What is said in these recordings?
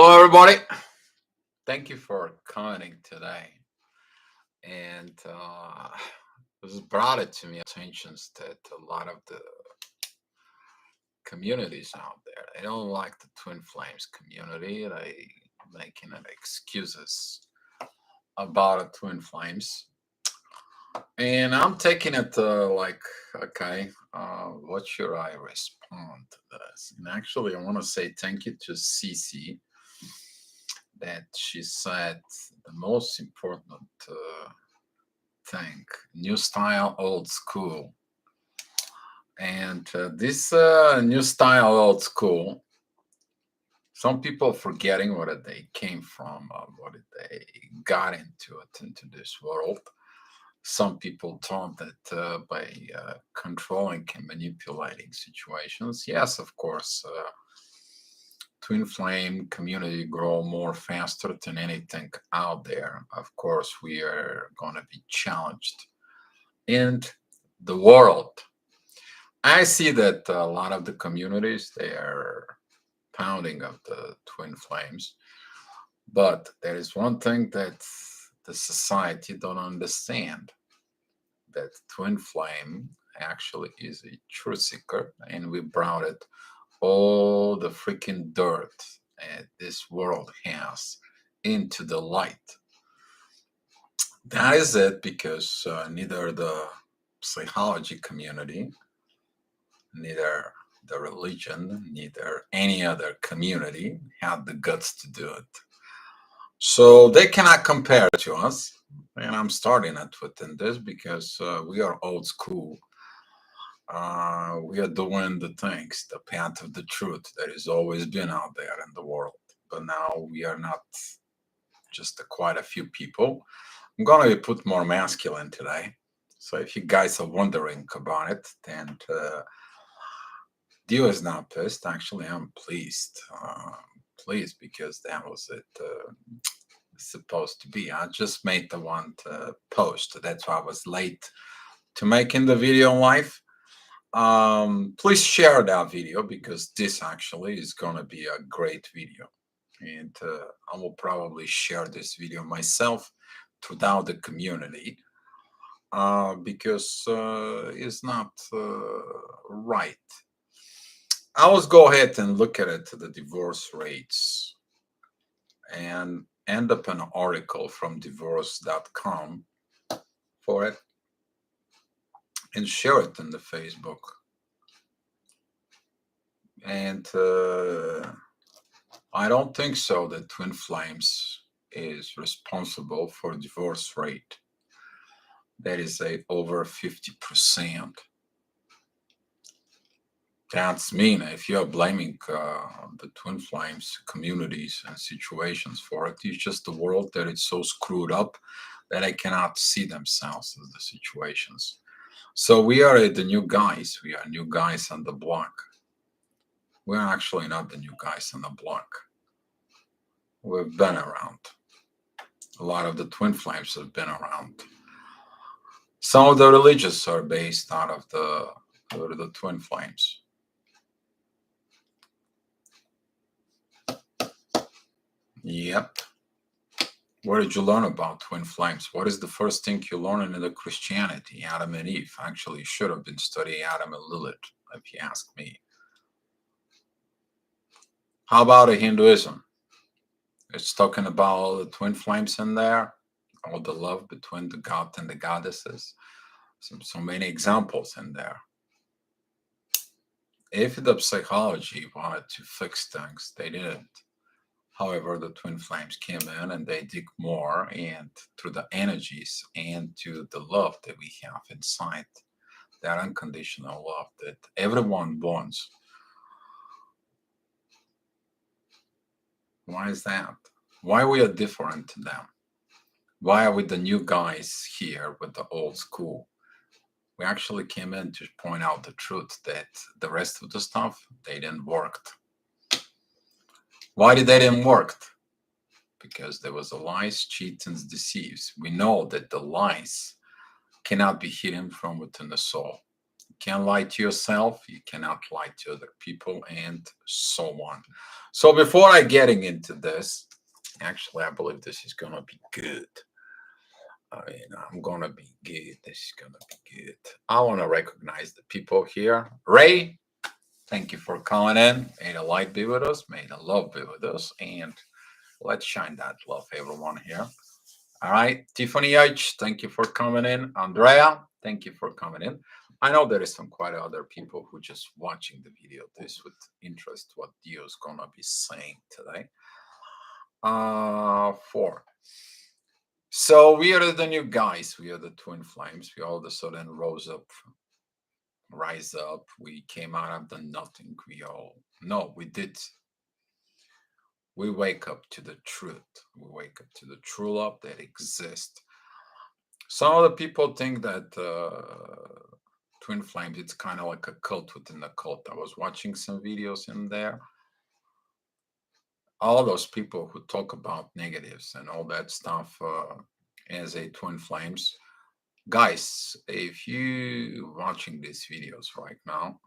Hello, everybody. Thank you for commenting today. And this brought it to me attentions that a lot of the communities out there, they don't like the Twin Flames community. They making an excuses about the Twin Flames. And I'm taking it like, okay, what should I respond to this? And actually, I want to say thank you to Cece that she said the most important thing: new style, old school. And this new style, old school, some people forgetting where they came from, what they got into this world. Some people thought that by controlling and manipulating situations, yes, of course, twin flame community grow more faster than anything out there. Of course, we are going to be challenged. And the world, I see that a lot of the communities, they are pounding of the twin flames. But there is one thing that the society don't understand, that twin flame actually is a truth seeker, and we brought it all the freaking dirt this world has into the light. That is it, because neither the psychology community, neither the religion, neither any other community had the guts to do it. So they cannot compare to us. And I'm starting it within this because we are old school. We are doing the things, the path of the truth that has always been out there in the world. But now we are not just quite a few people. I'm going to put more masculine today. So if you guys are wondering about it, then Dio is not pissed. Actually, I'm pleased. Pleased because that was it. Supposed to be. I just made the one to post. That's why I was late to making the video live. Please share that video because this actually is going to be a great video. And I will probably share this video myself throughout the community because it's not right. I will go ahead and look at it, the divorce rates, and end up an article from divorce.com for it and share it in the Facebook. And I don't think so that Twin Flames is responsible for divorce rate. That is over 50%. That's mean if you are blaming the Twin Flames communities and situations for it, it's just the world that it's so screwed up that they cannot see themselves as the situations. So we are the new guys. We are new guys on the block. We're actually not the new guys on the block. We've been around. A lot of the Twin Flames have been around. Some of the religions are based out of the Twin Flames. Yep. Where did you learn about twin flames? What is the first thing you learn in the Christianity? Adam and Eve. Actually, should have been studying Adam and Lilith, if you ask me. How about a Hinduism? It's talking about all the twin flames in there, all the love between the god and the goddesses. So many examples in there. If the psychology wanted to fix things, they didn't. However, the twin flames came in and they dig more, and through the energies and to the love that we have inside, that unconditional love that everyone wants. Why is that? Why we are different to them? Why are we the new guys here with the old school? We actually came in to point out the truth that the rest of the stuff, they didn't work. Why did they didn't work? Because there was a lies, cheats, and deceives. We know that the lies cannot be hidden from within the soul. can't lie to yourself, you cannot lie to other people, and so on. So before I getting into this, actually, I believe this is gonna be good. I mean, I'm gonna be good. This is gonna be good. I want to recognize the people here. Ray, thank you for calling in. May the light be with us. May the love be with us. And let's shine that love, everyone here. All right. Tiffany H, thank you for coming in. Andrea, thank you for coming in. I know there is some quite other people who just watching the video this with interest what Dio's gonna be saying today. Four. So we are the new guys. We are the twin flames. We all of a sudden rose up, rise up. We came out of the nothing. We all no, we did. We wake up to the truth. We wake up to the true love that exists. Some of the people think that twin flames it's kind of like a cult within the cult. I was watching some videos in there. All those people who talk about negatives and all that stuff as a twin flames, guys, if you watching these videos right now,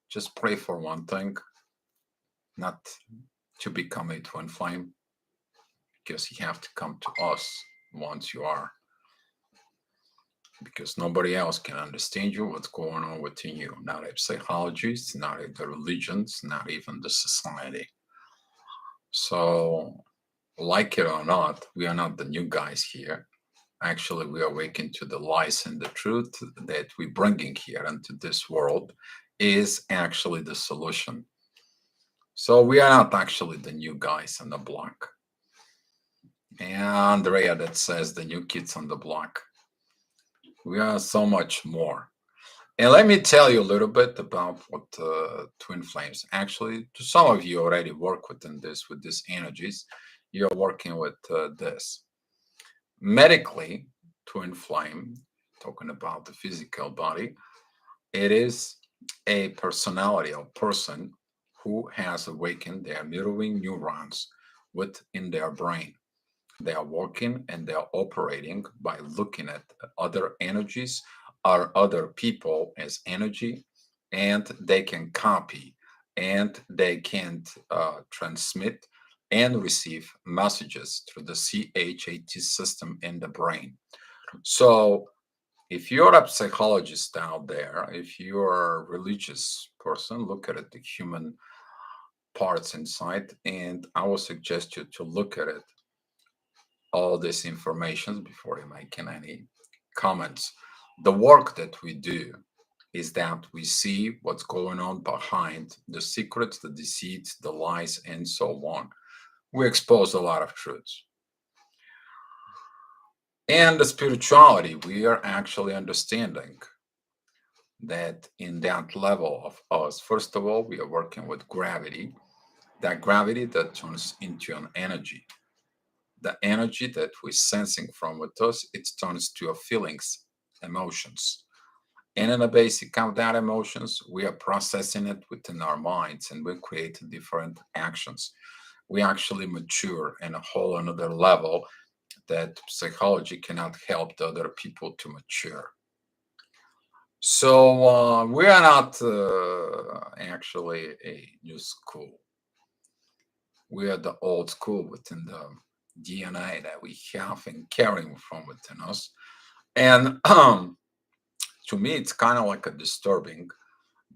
just pray for one thing, not to become a twin flame, because you have to come to us once you are, because nobody else can understand you, what's going on within you. Not a psychologist, not a the religions, not even the society. So, like it or not, we are not the new guys here. Actually, we awaken to the lies and the truth that we're bringing here into this world is actually the solution. So we are not actually the new guys on the block. And Andrea that says the new kids on the block. We are so much more. And let me tell you a little bit about what twin flames. Actually, to some of you already work within this with these energies. You're working with this. Medically, twin flame, talking about the physical body, it is a personality or person who has awakened their mirroring neurons within their brain. They are working and they are operating by looking at other energies or other people as energy, and they can copy and they can transmit and receive messages through the CHAT system in the brain. So, if you're a psychologist out there, if you're a religious person, look at it, the human parts inside, and I will suggest you to look at it all this information before you make any comments. The work that we do is that we see what's going on behind the secrets, the deceits, the lies, and so on. We expose a lot of truths. And the spirituality, we are actually understanding that in that level of us, first of all, we are working with gravity, that gravity that turns into an energy. The energy that we're sensing from with us, it turns to our feelings, emotions. And in the basic of that emotions, we are processing it within our minds and we create different actions. We actually mature in a whole another level that psychology cannot help the other people to mature. So we are not actually a new school. We are the old school within the DNA that we have and carrying from within us. And to me, it's kind of like a disturbing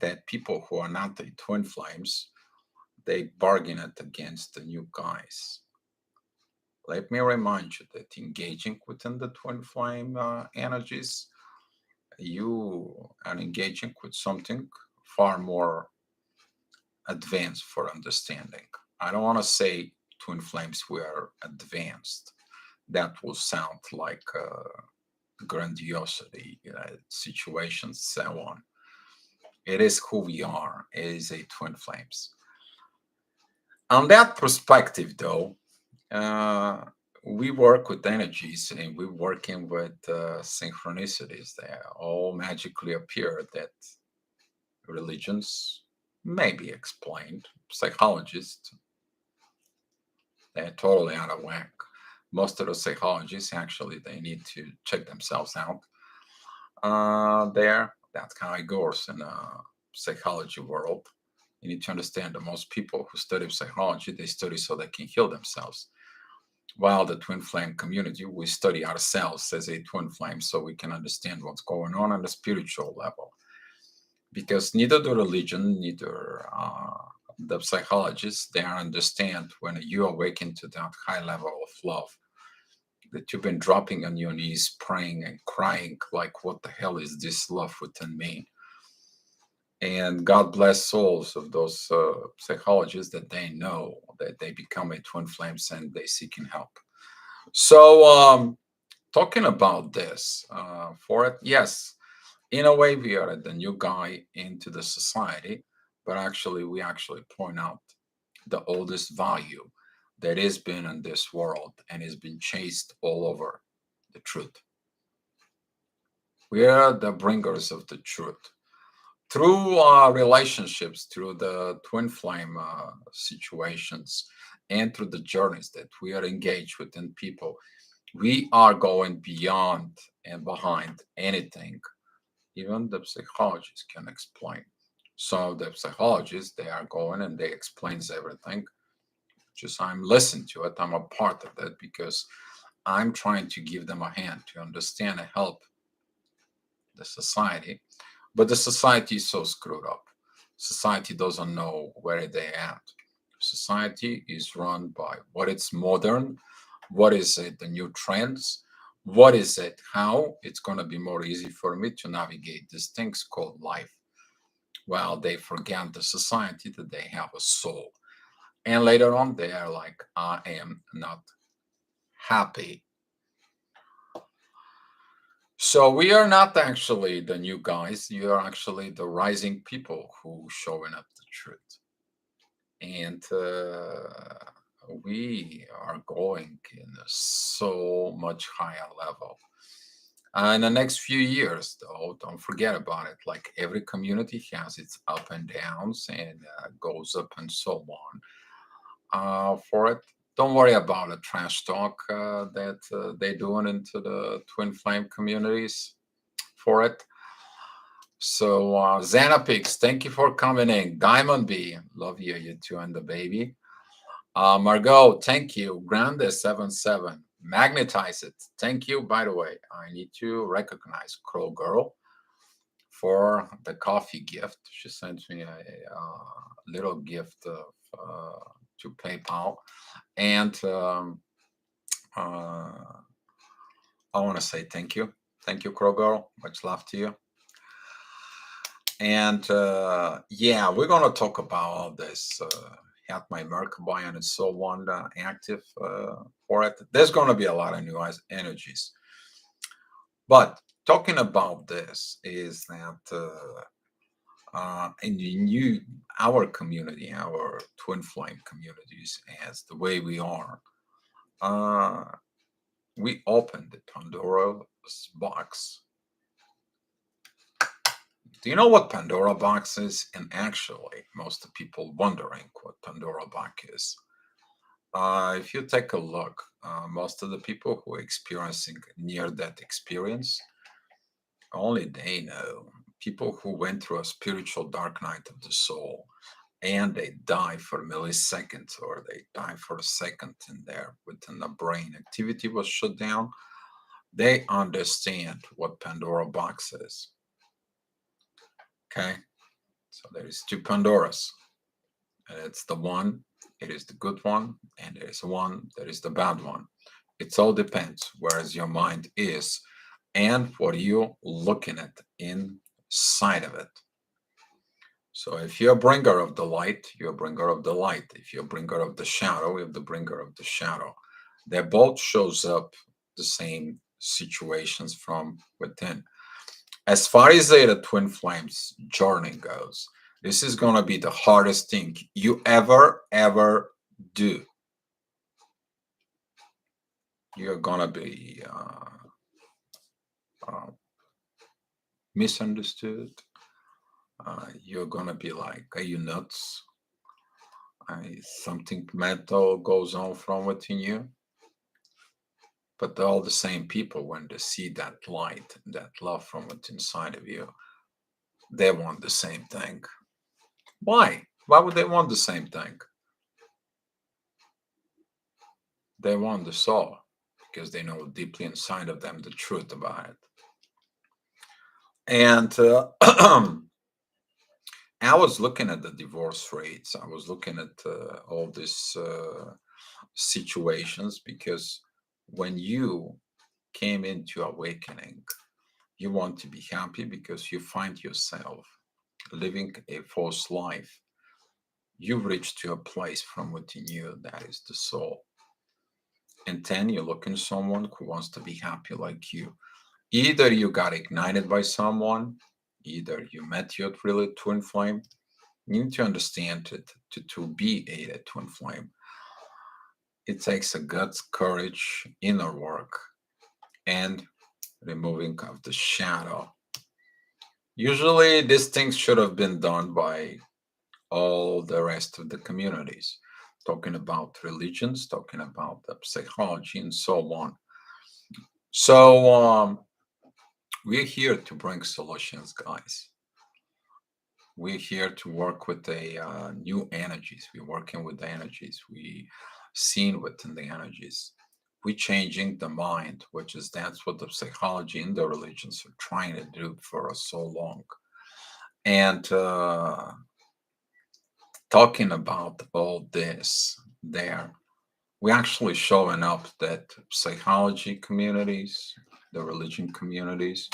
that people who are not the twin flames, they bargain it against the new guys. Let me remind you that engaging within the twin flame energies, you are engaging with something far more advanced for understanding. I don't want to say twin flames were advanced. That will sound like grandiosity, situations, so on. It is who we are. It is a twin flames. On that perspective, though, uh, we work with energies and we're working with synchronicities that all magically appear that religions may be explained. Psychologists, they're totally out of whack. Most of the psychologists actually they need to check themselves out. There That's how it goes in the psychology world. You need to understand that most people who study psychology, they study so they can heal themselves. While the twin flame community, we study ourselves as a twin flame so we can understand what's going on the spiritual level. Because neither the religion, neither the psychologists, they understand when you awaken to that high level of love that you've been dropping on your knees, praying and crying, like, what the hell is this love within me? And God bless souls of those psychologists that they know that they become a twin flames and they seeking help. So, talking about this, for it, yes, in a way, we are the new guy into the society, but actually, we actually point out the oldest value that has been in this world and has been chased all over the truth. We are the bringers of the truth through relationships, through the twin flame situations, and through the journeys that we are engaged within people. We are going beyond and behind anything even the psychologists can explain. So the psychologists, they are going and they explains everything. Just I'm listening to it. I'm a part of that because I'm trying to give them a hand to understand and help the society. But the society is so screwed up. Society doesn't know where they at. Society is run by what is modern, what is it, the new trends, what is it, how it's going to be more easy for me to navigate these things called life. Well, they forget the society that they have a soul. And later on, they are like, I am not happy. So we are not actually the new guys. You are actually the rising people who showing up the truth. And we are going in a so much higher level. In the next few years, though, don't forget about it. Like every community has its up and downs and goes up and so on. For it, don't worry about the trash talk that they're doing into the twin flame communities for it. So, Xanapix, thank you for coming in. Diamond B, love you, you two and the baby. Margot, thank you. Grande77, magnetize it. Thank you. By the way, I need to recognize Crow Girl for the coffee gift. She sent me a little gift to PayPal. And uh, I want to say thank you. Thank you, Crow Girl. Much love to you. And yeah, we're going to talk about all this. Had my Merkabah and so on active for it. There's going to be a lot of new energies. But talking about this is that in the new our community, our twin flame communities, as the way we are, we opened the Pandora's box. Do you know what Pandora box is? And actually, most people wondering what Pandora box is. If you take a look, most of the people who are experiencing near-death experience, only they know. People who went through a spiritual dark night of the soul, and they die for milliseconds, or they die for a second in there within the brain activity was shut down. They understand what Pandora box is. Okay, so there is two Pandoras. And it's the one, it is the good one, and there is one that is the bad one. It all depends where your mind is and what you're looking at inside of it. So if you're a bringer of the light, you're a bringer of the light. If you're a bringer of the shadow, you're the bringer of the shadow. They both shows up the same situations from within. As far as the twin flames journey goes, this is going to be the hardest thing you ever do. You're going to be misunderstood. You're going to be like, are you nuts? Something mental goes on from within you. But all the same people, when they see that light, that love from within inside of you, They want the same thing. Why? Why would they want the same thing? They want the soul because they know deeply inside of them the truth about it. And I was looking at the divorce rates. I was looking at all these situations because when you came into awakening, you want to be happy because you find yourself living a false life. You've reached to a place from within you that is the soul. And then you look in someone who wants to be happy like you. Either you got ignited by someone, either you met your really twin flame. You need to understand it to be a twin flame. It takes a guts, courage, inner work, and removing of the shadow. Usually, these things should have been done by all the rest of the communities, talking about religions, talking about the psychology, and so on. So, we're here to bring solutions, guys. We're here to work with the new energies. We're working with the energies. We seen within the energies. We're changing the mind, which is that's what the psychology and the religions are trying to do for us so long. And talking about all this, there, we're actually showing up that psychology communities, the religion communities,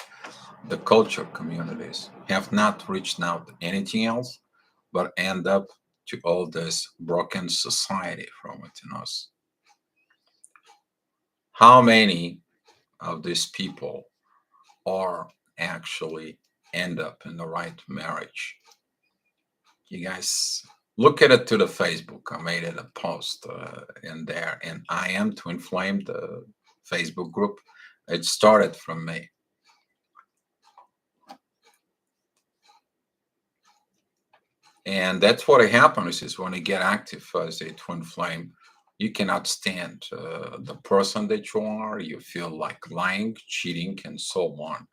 the culture communities have not reached out to anything else but end up to all this broken society from within us. How many of these people are actually end up in the right marriage? You guys look at it to the Facebook. I made it a post in there, and I am to inflame the Facebook group. It started from me. And that's what happens is when you get active as a twin flame, you cannot stand the person that you are. You feel like lying, cheating, and so on.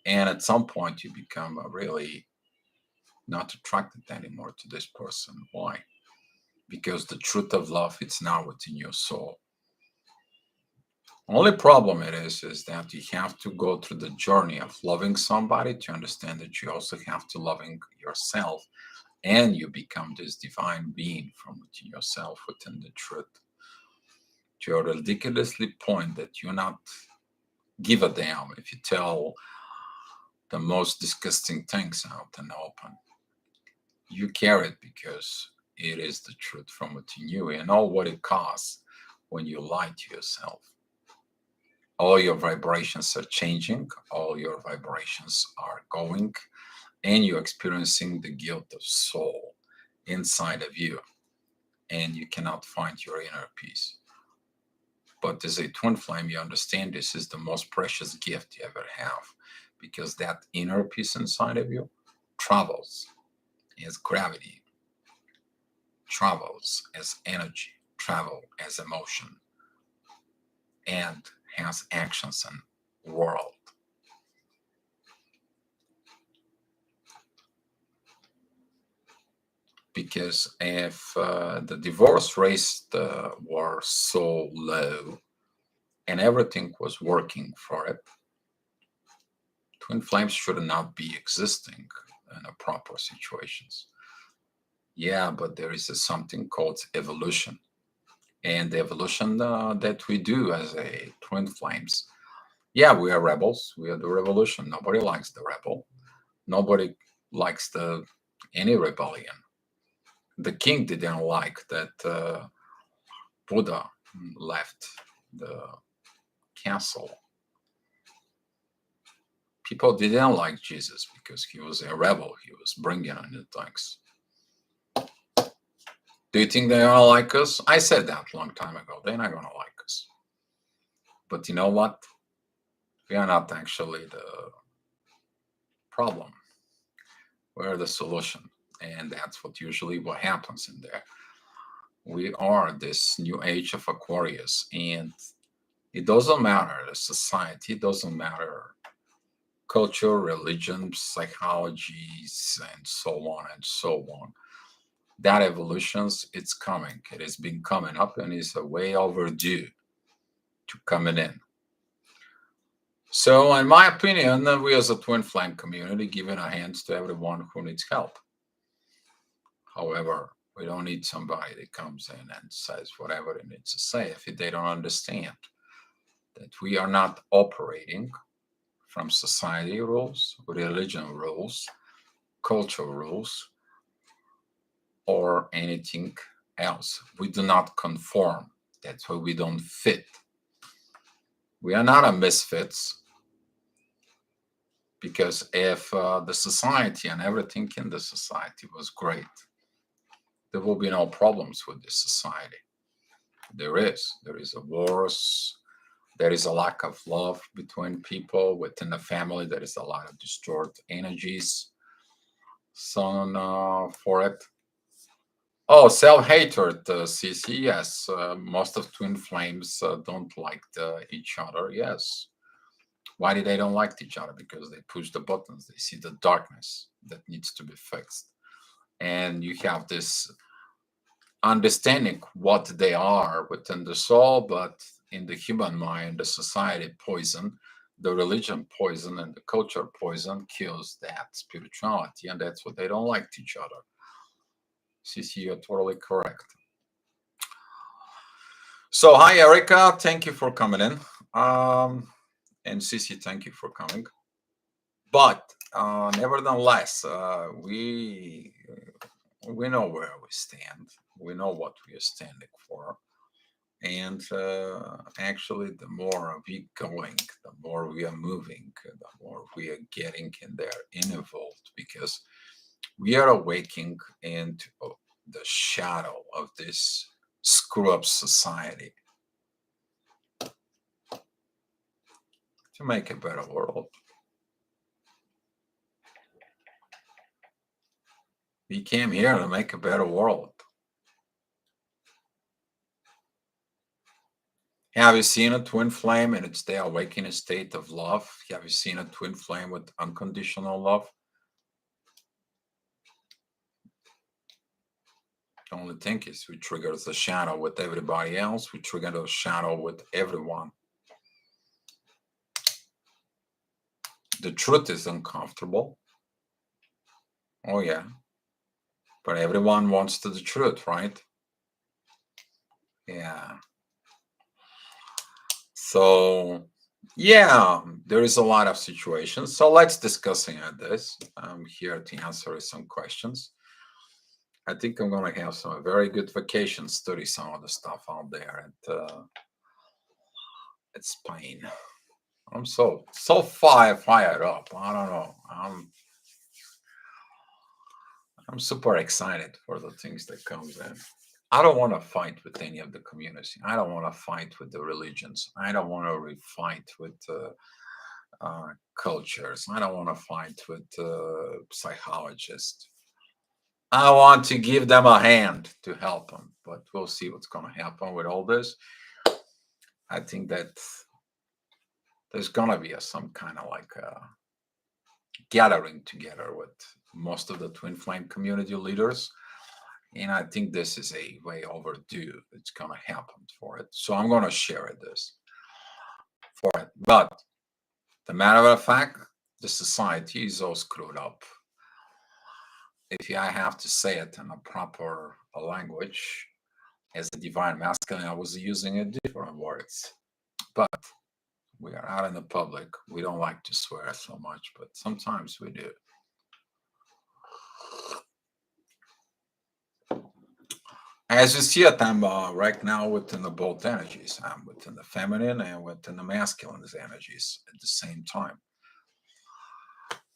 And at some point, you become really not attracted anymore to this person. Why? Because the truth of love it's now within your soul. Only problem it is that you have to go through the journey of loving somebody to understand that you also have to loving yourself, and you become this divine being from within yourself within the truth to a ridiculously point that you not give a damn if you tell the most disgusting things out in the open. You care it because it is the truth from within you and know what it costs when you lie to yourself. All your vibrations are changing, all your vibrations are going, and you're experiencing the guilt of soul inside of you, and you cannot find your inner peace. But as a twin flame, you understand this is the most precious gift you ever have because that inner peace inside of you travels as gravity, travels as energy, travel as emotion, and has actions in world. Because if the divorce rates were so low and everything was working for it, twin flames should not be existing in a proper situations. Yeah, but there is a something called evolution, and the evolution that we do as a twin flames. Yeah, we are rebels. We are the revolution. Nobody likes the rebel. Nobody likes the any rebellion. The king didn't like that Buddha left the castle. People didn't like Jesus because he was a rebel. He was bringing in the things. Do you think they're gonna like us? I said that a long time ago. They're not gonna like us. But you know what? We are not actually the problem. We're the solution. And that's what usually what happens in there. We are this new age of Aquarius, and it doesn't matter the society, it doesn't matter culture, religion, psychologies, and so on and so on. That evolutions, it's coming. It has been coming up and is way overdue to coming in. So, in my opinion, we as a twin flame community giving a hand to everyone who needs help. However, we don't need somebody that comes in and says whatever it needs to say if they don't understand that we are not operating from society rules, religion rules, cultural rules, or anything else. We do not conform. That's why we don't fit. We are not a misfits because if the society and everything in the society was great, there will be no problems with this society. There is a wars, there is a lack of love between people within the family. There is a lot of distorted energies. So for it. Oh, self-hatred, CC. Yes, most of twin flames don't like each other. Yes. Why do they don't like each other? Because they push the buttons. They see the darkness that needs to be fixed, and you have this understanding what they are within the soul, but in the human mind, the society poison, the religion poison, and the culture poison kills that spirituality, and that's what they don't like to each other. CC, you're totally correct. So, hi, Erica. Thank you for coming in. And CC, thank you for coming. But nevertheless, we know where we stand. We know what we are standing for. And actually, the more we going, the more we are moving, the more we are getting in there, involved, because we are awaking into the shadow of this screw up society to make a better world. We came here to make a better world. Have you seen a twin flame in its day awakening state of love? Have you seen a twin flame with unconditional love? The only thing is we trigger the shadow with everybody else. We trigger the shadow with everyone. The truth is uncomfortable. Oh yeah. But everyone wants the truth, right? Yeah. So yeah, there is a lot of situations. So let's discussing this. I'm here to answer some questions. I think I'm gonna have some very good vacation study some of the stuff out there, and it's Spain. I'm so fired up. I don't know. I'm super excited for the things that comes in. I don't want to fight with any of the community. I don't want to fight with the religions. I don't want to fight with cultures. I don't want to fight with psychologists. I want to give them a hand to help them, but we'll see what's going to happen with all this. I think that there's going to be some kind of like a gathering together with most of the twin flame community leaders. And I think this is a way overdue. It's going to happen for it. So I'm going to share this for it. But the matter of fact, the society is all screwed up. If I have to say it in a proper language, as a divine masculine, I was using a different words. But we are out in the public. We don't like to swear so much, but sometimes we do. As you see it, I'm right now within the both energies. I'm within the feminine and within the masculine energies at the same time.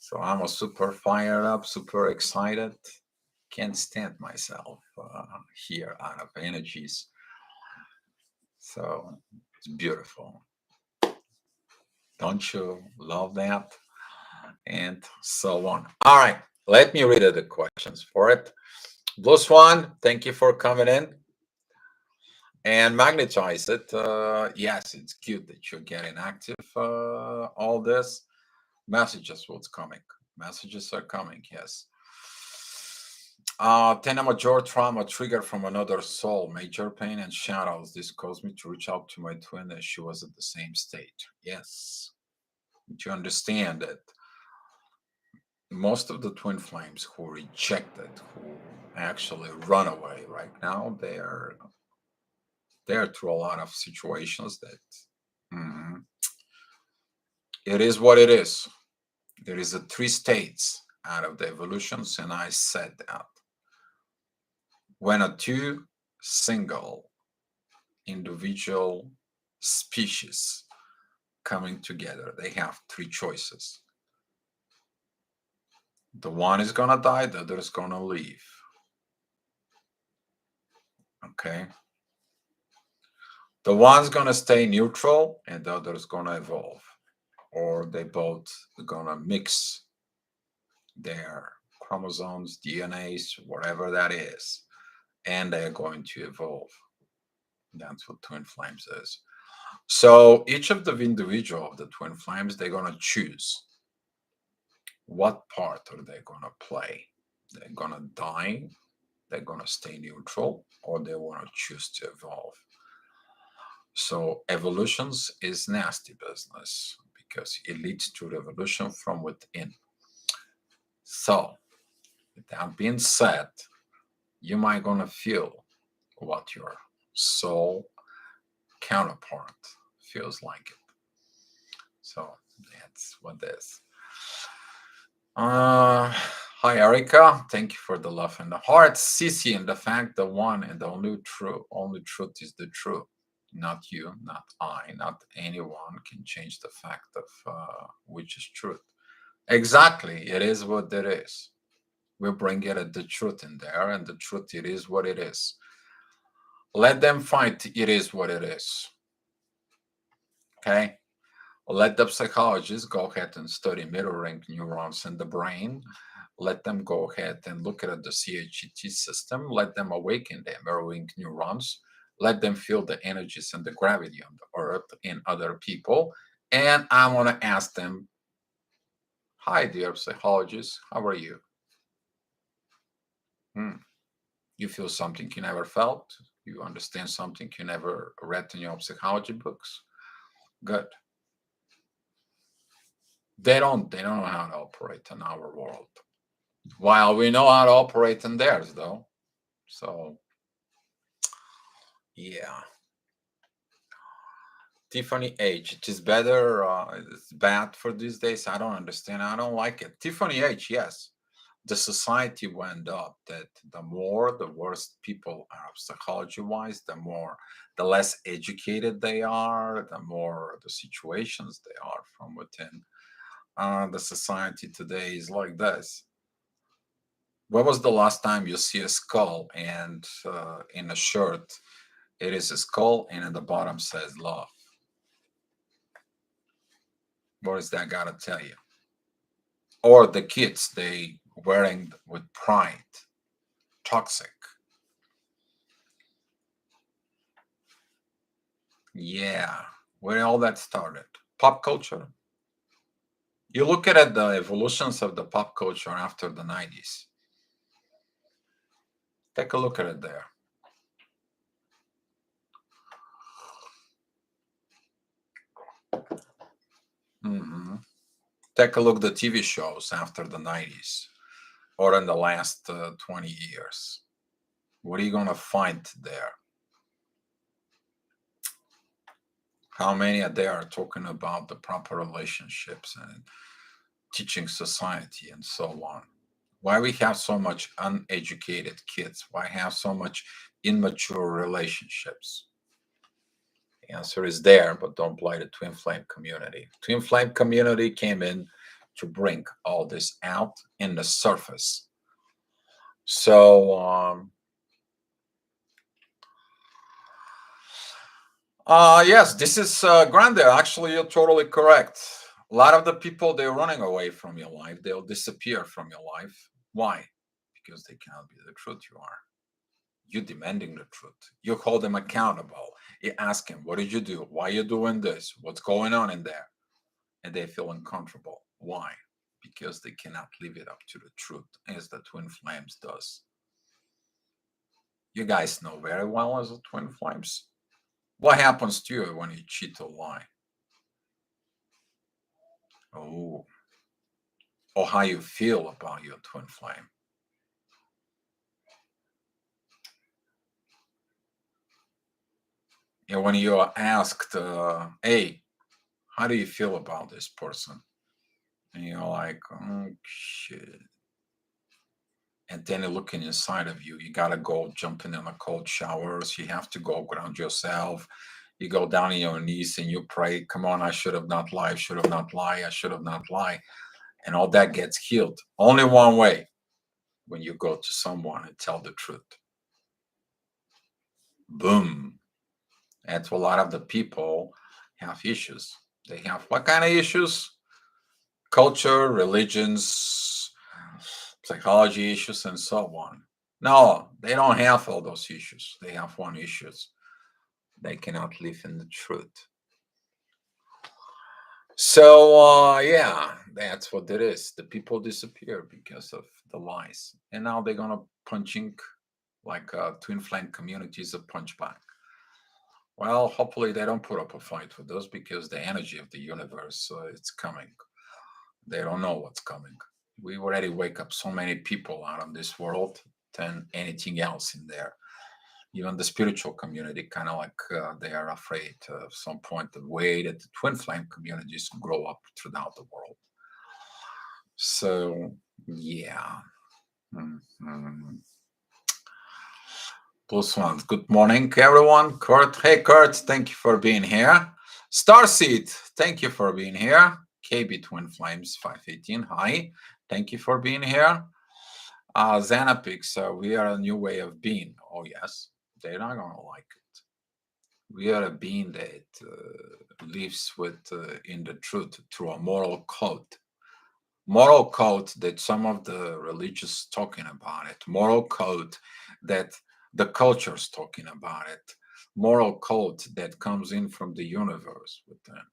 So I'm a super fired up, super excited. Can't stand myself here out of energies. So it's beautiful. Don't you love that? And so on. All right, let me read the questions for it. Blue Swan, thank you for coming in. And magnetize it. Yes, it's good that you're getting active, all this. Messages what's coming. Messages are coming, yes. Then a major trauma trigger from another soul, major pain and shadows. This caused me to reach out to my twin as she was at the same stage. Yes. But you understand that most of the twin flames who rejected, who actually run away right now, they're through a lot of situations that mhm, it is what it is. There is a three states out of the evolutions, and I said that when a two single individual species coming together, they have three choices. The one is gonna die, the other is gonna leave. Okay. The one's gonna stay neutral and the other is gonna evolve. Or they both gonna mix their chromosomes, DNAs, whatever that is, and they're going to evolve. That's what twin flames is. So each of the individual of the twin flames, they're gonna choose what part are they gonna play. They're gonna die, they're gonna stay neutral, or they wanna choose to evolve. So evolutions is nasty business because it leads to revolution from within. So with that being said, you might gonna feel what your soul counterpart feels like it. So that's what this. Hi Erica, thank you for the love and the heart. Sissy, and the fact the one and the only truth is the truth. Not you, not I, not anyone can change the fact of which is truth. Exactly, it is what it is. We bring it the truth in there, and the truth it is what it is. Let them fight. It is what it is. Okay. Let the psychologists go ahead and study mirroring neurons in the brain. Let them go ahead and look at the CHET system. Let them awaken the mirroring neurons. Let them feel the energies and the gravity on the earth in other people. And I want to ask them, hi, dear psychologist, how are you? Hmm. You feel something you never felt? You understand something you never read in your psychology books? Good. They don't know how to operate in our world. While we know how to operate in theirs, though. So, yeah. Tiffany H. It is better. It's bad for these days. I don't understand. I don't like it. Tiffany H. Yes. The society went up that the more the worse people are psychology wise, the less educated they are, the more the situations they are from within. The society today is like this. When was the last time you see a skull and in a shirt it is a skull and at the bottom says love? What is that gotta tell you? Or the kids they wearing with pride, toxic. Yeah, where all that started. Pop culture. You look at it, the evolutions of the pop culture after the 90s. Take a look at it there. hmm Take a look at the TV shows after the 90s or in the last 20 years. What are you going to find there? How many are there talking about the proper relationships and teaching society and so on? Why we have so much uneducated kids? Why have so much immature relationships? The answer is there, but don't blame the twin flame community. Twin flame community came in to bring all this out in the surface. So, yes, this is Grande. Actually, you're totally correct. A lot of the people they're running away from your life. They'll disappear from your life. Why? Because they cannot be the truth you are. You're demanding the truth. You hold them accountable. You ask him, "What did you do? Why are you doing this? What's going on in there?" and they feel uncomfortable. Why? Because they cannot live it up to the truth as the twin flames does. You guys know very well as the twin flames. What happens to you when you cheat or lie? Oh, or how you feel about your twin flame. And when you are asked, hey, how do you feel about this person? And you're like, oh, shit. And then you're looking inside of you. You got to go jumping in a cold showers. You have to go ground yourself. You go down on your knees and you pray, come on, I should have not lied, should have not lied, I should have not lied. And all that gets healed. Only one way, when you go to someone and tell the truth. Boom. That's a lot of the people have issues. They have what kind of issues? Culture, religions, psychology issues, and so on. No, they don't have all those issues. They have one issue. They cannot live in the truth. So yeah, that's what it is. The people disappear because of the lies, and now they're gonna punching like twin flame communities a punch back. Well, hopefully they don't put up a fight with us because the energy of the universe it's coming. They don't know what's coming. We already wake up so many people out of this world than anything else in there. Even the spiritual community, kind of like they are afraid of some point the way that the twin flame communities grow up throughout the world. So, yeah. Mhm. Plus one. Good morning, everyone. Kurt. Hey, Kurt. Thank you for being here. Starseed. Thank you for being here. KB Twin Flames 518. Hi. Thank you for being here. Xanapix. We are a new way of being. Oh, yes. They're not going to like it. We are a being that lives with in the truth through a moral code. Moral code that some of the religious talking about it. Moral code that the culture's talking about it. Moral code that comes in from the universe with them.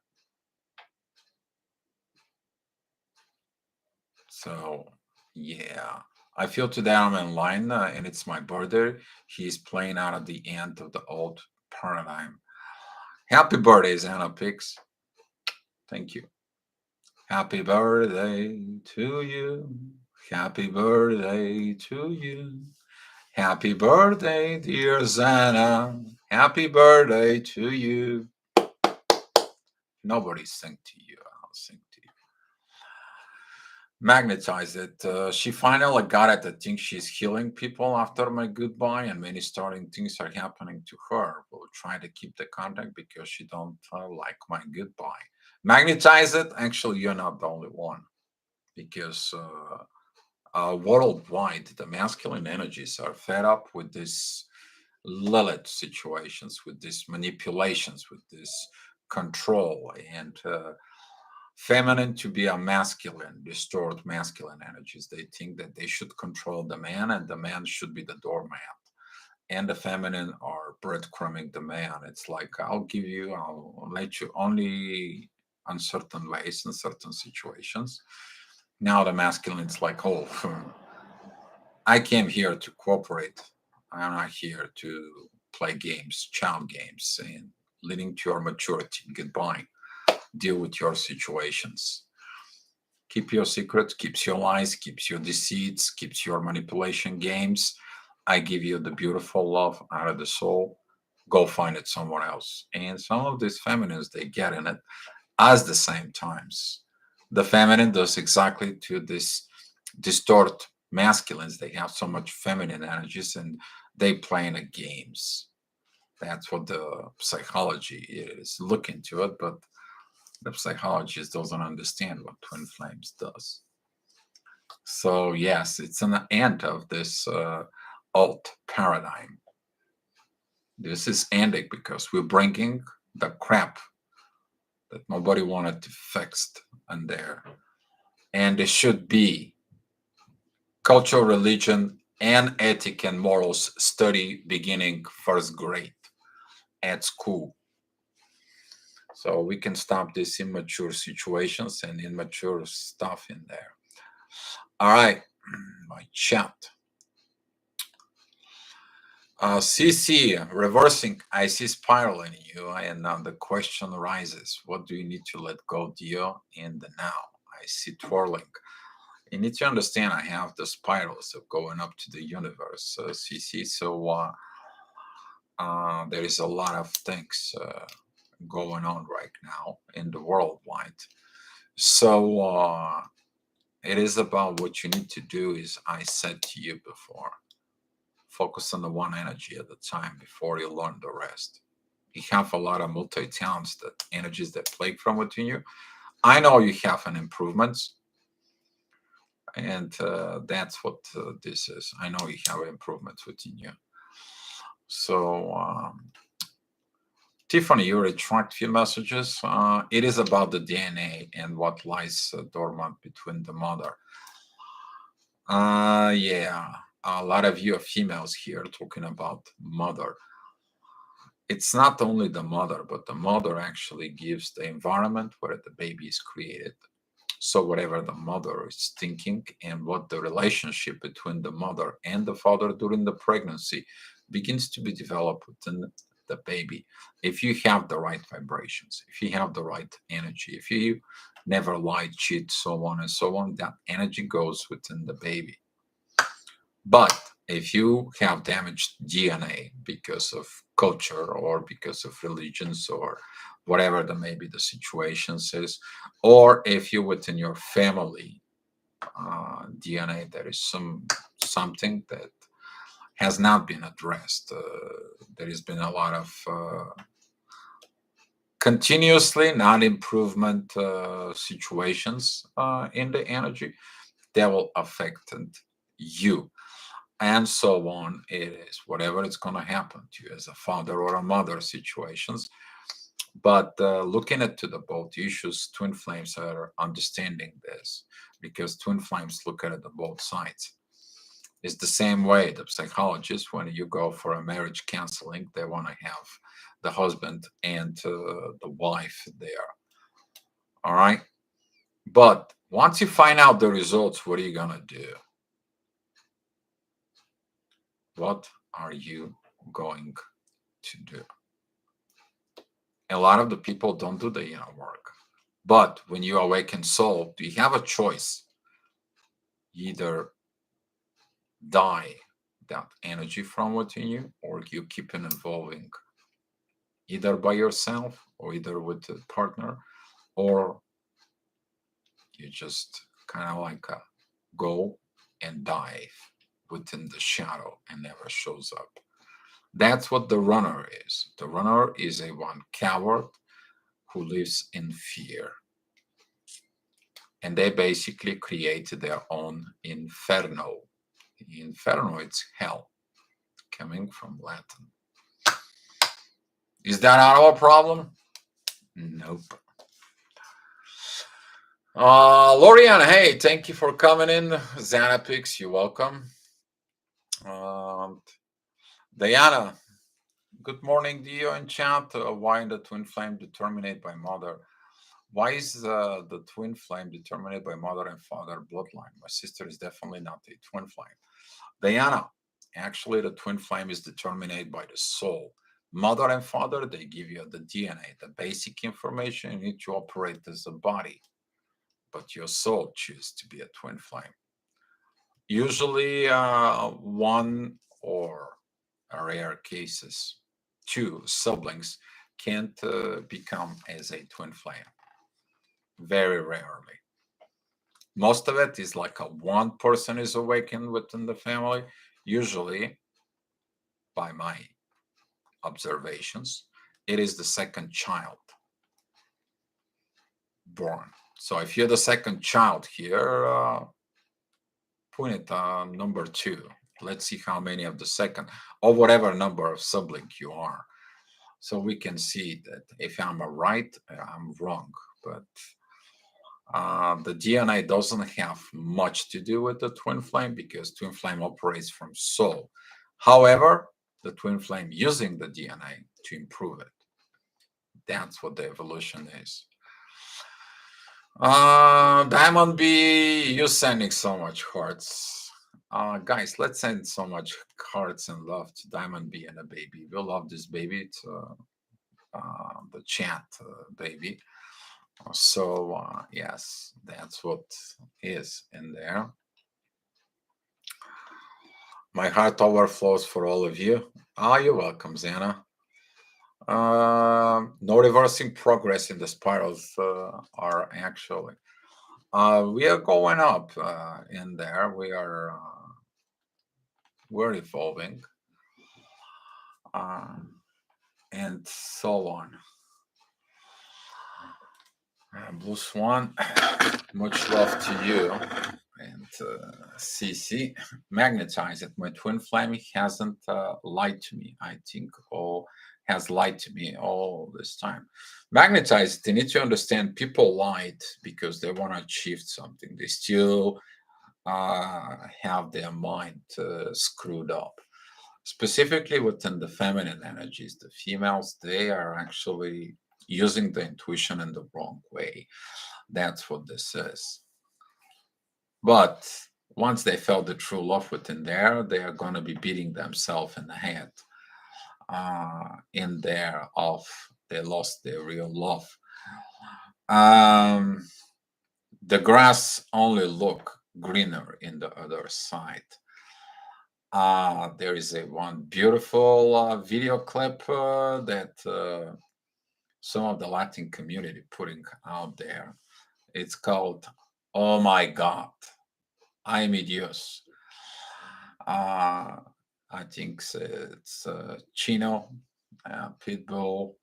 So yeah, I feel today I'm in line and it's my birthday. He's playing out at the end of the old paradigm. Happy birthday, Xanapix. Thank you. Happy birthday to you. Happy birthday to you. Happy birthday, dear Xana. Happy birthday to you. Nobody sing to you. I'll sing to you. Magnetize it. She finally got it. I think she's healing people after my goodbye, and many starting things are happening to her. We'll try to keep the contact because she don't like my goodbye. Magnetize it. Actually, you're not the only one because worldwide the masculine energies are fed up with this Lilith situations, with these manipulations, with this control, and feminine to be a masculine, distorted masculine energies. They think that they should control the man and the man should be the doormat. And the feminine are breadcrumbing the man. It's like, I'll let you only on certain ways in certain situations. Now the masculine is like, oh, I came here to cooperate. I'm not here to play games, child games, and leading to your maturity. Goodbye. Deal with your situations. Keep your secrets, keeps your lies, keeps your deceits, keeps your manipulation games. I give you the beautiful love out of the soul. Go find it somewhere else. And some of these feminines, they get in it as the same times. The feminine does exactly to this distort masculines. They have so much feminine energies and they play in the games. That's what the psychology is. Look into it, but the psychologist doesn't understand what twin flames does. So yes, it's an end of this alt paradigm. This is ending because we're bringing the crap that nobody wanted to fix in there, and it should be culture, religion, and ethic and morals study beginning first grade at school. So we can stop these immature situations and immature stuff in there. All right, my chat. CC, reversing, I see spiral in you. And now the question arises, what do you need to let go, Dio, in the now? I see twirling. You need to understand I have the spirals of going up to the universe, CC. So there is a lot of things going on right now in the worldwide. So it is about what you need to do is I said to you before, focus on the one energy at a time before you learn the rest. You have a lot of multi-talents, that energies that plague from within you. I know you have an improvements, and that's what this is. I know you have improvements within you. So Tiffany, you retract few messages. It is about the DNA and what lies dormant between the mother. Yeah, a lot of you are females here talking about mother. It's not only the mother, but the mother actually gives the environment where the baby is created. So whatever the mother is thinking and what the relationship between the mother and the father during the pregnancy begins to be developed within the baby. If you have the right vibrations, if you have the right energy, if you never lie, cheat, so on and so on, that energy goes within the baby. But if you have damaged DNA because of culture or because of religions or whatever the maybe the situations is, or if you within your family DNA there is something that has not been addressed, there has been a lot of continuously non-improvement situations in the energy that will affect you, and so on. It is whatever it's going to happen to you as a father or a mother situations. But looking at to the both issues, twin flames are understanding this because twin flames look at it on both sides. It's the same way the psychologists, when you go for a marriage counseling, they want to have the husband and the wife there. All right. But once you find out the results, what are you going to do? What are you going to do? A lot of the people don't do the inner work. But when you awaken soul, you have a choice. Either die that energy from within you, or you keep it evolving either by yourself or either with a partner, or you just kind of like go and dive within the shadow and never shows up. That's what the runner is. The runner is a one coward who lives in fear. And they basically created their own inferno. Inferno, it's hell, coming from Latin. Is that our problem? Nope. Lorian, hey, thank you for coming in. Xanapix, you're welcome. Diana, good morning, Dio in chat. Why in the twin flame determined by mother? Why is the twin flame determined by mother and father bloodline? My sister is definitely not a twin flame. Diana, actually, the twin flame is determined by the soul. Mother and father, they give you the DNA, the basic information you need to operate as a body. But your soul chooses to be a twin flame. Usually, one or rare cases, two siblings can't become as a twin flame. Very rarely. Most of it is like a one person is awakened within the family. Usually, by my observations, it is the second child born. So if you're the second child here, put it number two. Let's see how many of the second, or whatever number of siblings you are. So we can see that if I'm right, I'm wrong. But the DNA doesn't have much to do with the twin flame because twin flame operates from soul. However, the twin flame using the DNA to improve it. That's what the evolution is. Diamond B, you sending so much hearts. Guys, let's send so much hearts and love to Diamond B and a baby. We love this baby. It's the chat baby. So yes, that's what is in there. My heart overflows for all of you. You're welcome, Zana. No reversing progress in the spirals are actually. We are going up in there. We're evolving, uh, and so on. Blue Swan, much love to you. And CC, magnetize it. My twin flame hasn't lied to me. I think, or has lied to me all this time. Magnetize it. They need to understand people lied because they want to achieve something. They still have their mind screwed up. Specifically within the feminine energies, the females, they are actually using the intuition in the wrong way. That's what this is. But once they felt the true love within there, they are going to be beating themselves in the head in there of they lost their real love. Um, the grass only look greener in the other side. There is a one beautiful video clip that some of the Latin community putting out there. It's called "Oh My God, Ay Mi Dios." I think it's Chino, Pitbull,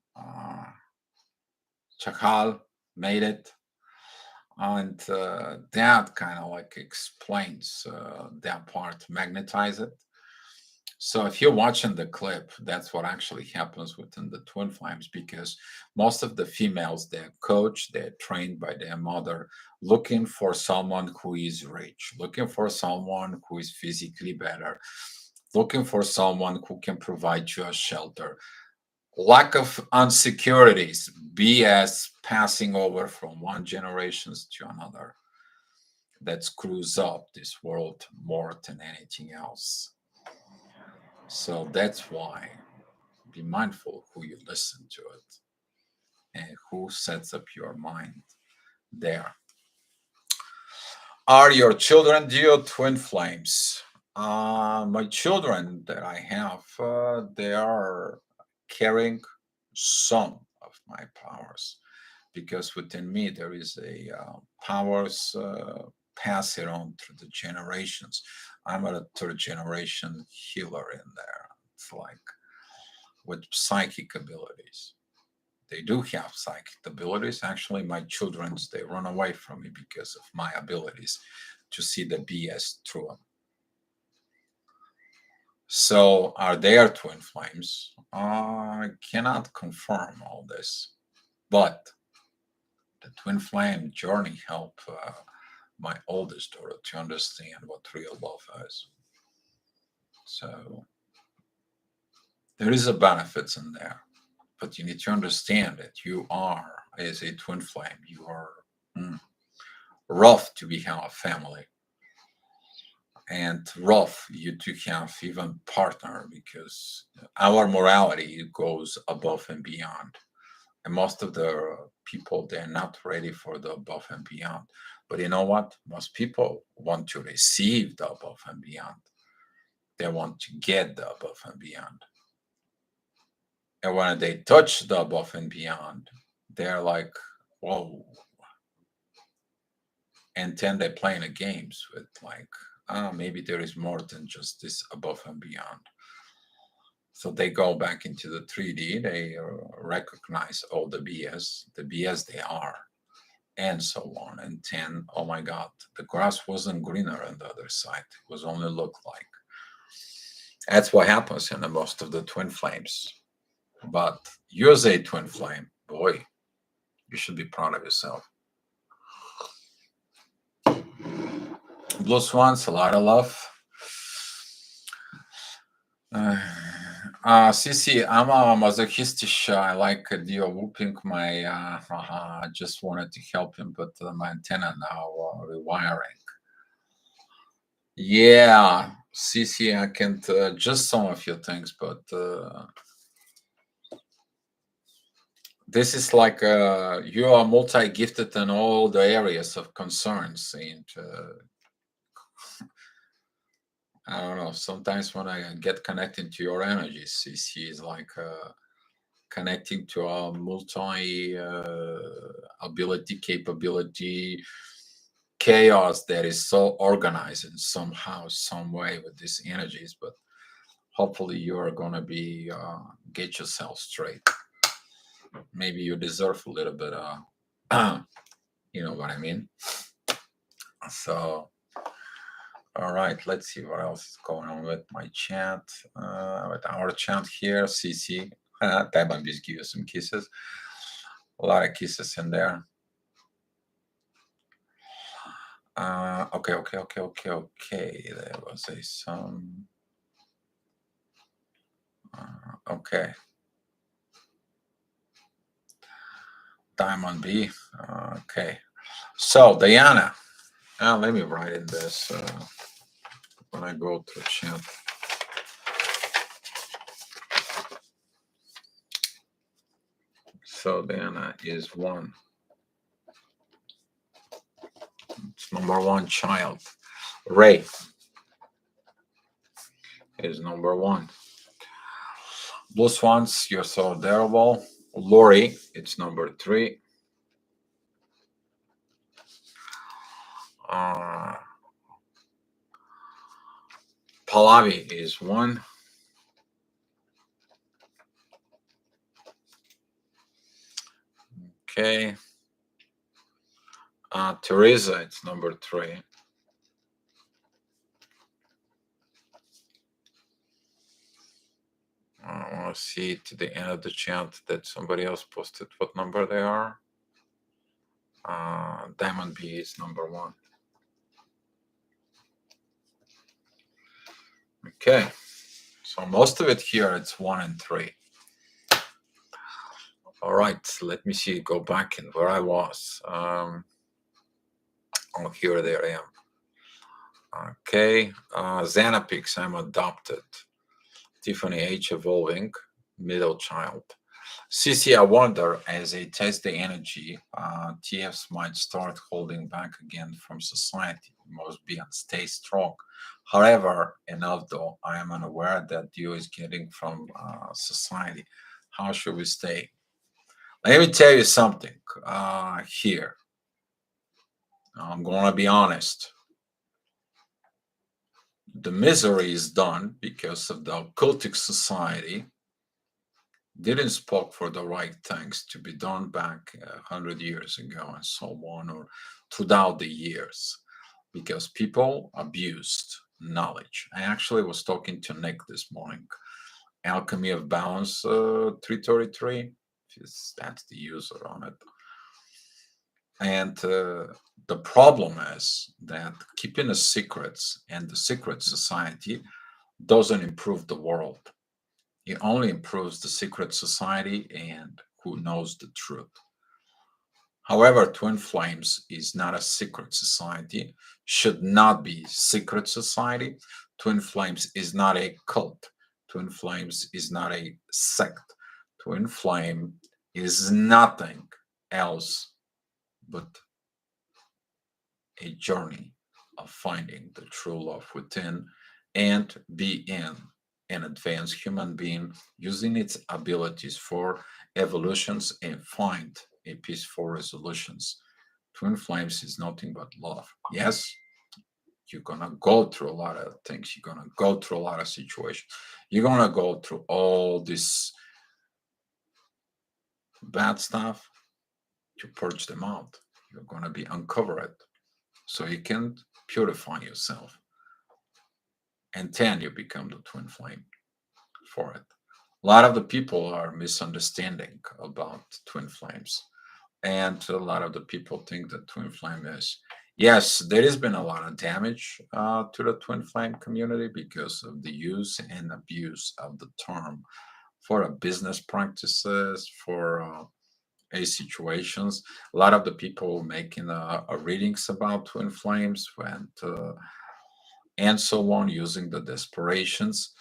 Chacal made it, and that kind of like explains that part, magnetize it. So if you're watching the clip, that's what actually happens within the twin flames because most of the females they're coached, they're trained by their mother, looking for someone who is rich, looking for someone who is physically better, looking for someone who can provide you a shelter. Lack of insecurities, BS passing over from one generation to another. That screws up this world more than anything else. So that's why be mindful who you listen to it and who sets up your mind there. Are your children dual twin flames? My children that I have, they are carrying some of my powers because within me there is a powers pass it on through the generations. I'm a third generation healer in there. It's like with psychic abilities. They do have psychic abilities. Actually, my children's they run away from me because of my abilities to see the BS through them. So, are they twin flames? I cannot confirm all this, but the twin flame journey helped my oldest daughter to understand what real love is. So, there is a benefits in there, but you need to understand that you are as a twin flame. You are rough to become a family and rough you to have even partner because our morality goes above and beyond, and most of the people they're not ready for the above and beyond. But you know what, most people want to receive the above and beyond. They want to get the above and beyond, and when they touch the above and beyond they're like, whoa. And then they're playing the games with like, maybe there is more than just this above and beyond. So they go back into the 3D, they recognize all the BS they are, and so on. And then, oh my God, the grass wasn't greener on the other side. It was only looked like. That's what happens in the most of the twin flames. But you're a twin flame, boy, you should be proud of yourself. Blue Swans, a lot of love. Sisi, I'm a masochistic. I like deal whooping my. I just wanted to help him, but my antenna now rewiring. Yeah, Sisi, I can just some of your things, but this is like you are multi-gifted in all the areas of concerns, and I don't know. Sometimes when I get connected to your energy, Sisi is like. Connecting to our multi ability capability chaos that is so organized in somehow some way with these energies, but hopefully you are going to be get yourself straight. Maybe you deserve a little bit you know what I mean. So all right, let's see what else is going on with my chat, with our chat here. CC Taiwan, just give you some kisses, a lot of kisses in there. Okay. There was a some. Okay, Diamond B. Okay, so Diana, let me write in this when I go to chat. So Diana is one. It's number one child. Ray is number one. Blue Swans, you're so adorable. Lori, it's number three. Uh, Pallavi is one. Okay. Teresa, it's number three. I want to see to the end of the chat that somebody else posted what number they are. Diamond B is number one. Okay, so most of it here it's one and three. All right, let me see. Go back in where I was. Oh, here there I am. Okay, Xanapix, I'm adopted. Tiffany H, evolving, middle child. CC, I wonder, as they test the energy, TFs might start holding back again from society. Must be and stay strong. However, enough though, I am unaware that Dio is getting from society. How should we stay? Let me tell you something here. I'm going to be honest. The misery is done because of the occultic society didn't spoke for the right things to be done back 100 years ago and so on, or throughout the years, because people abused knowledge. I actually was talking to Nick this morning. Alchemy of Balance 333, that's the user on it. And the problem is that keeping the secrets and the secret society doesn't improve the world. It only improves the secret society and who knows the truth. However, Twin Flames is not a secret society, should not be secret society. Twin Flames is not a cult. Twin Flames is not a sect. Twin Flame is nothing else but a journey of finding the true love within and being an advanced human being using its abilities for evolutions and find a peaceful resolutions. Twin Flames is nothing but love. Yes, you're gonna go through a lot of things. You're gonna go through a lot of situations. You're gonna go through all this bad stuff to purge them out. You're gonna be uncovered so you can purify yourself. And then you become the twin flame for it. A lot of the people are misunderstanding about twin flames. And a lot of the people think that twin flame is, Yes, there has been a lot of damage to the twin flame community because of the use and abuse of the term for business practices, for a situations. A lot of the people making readings about twin flames went and so on using the desperations.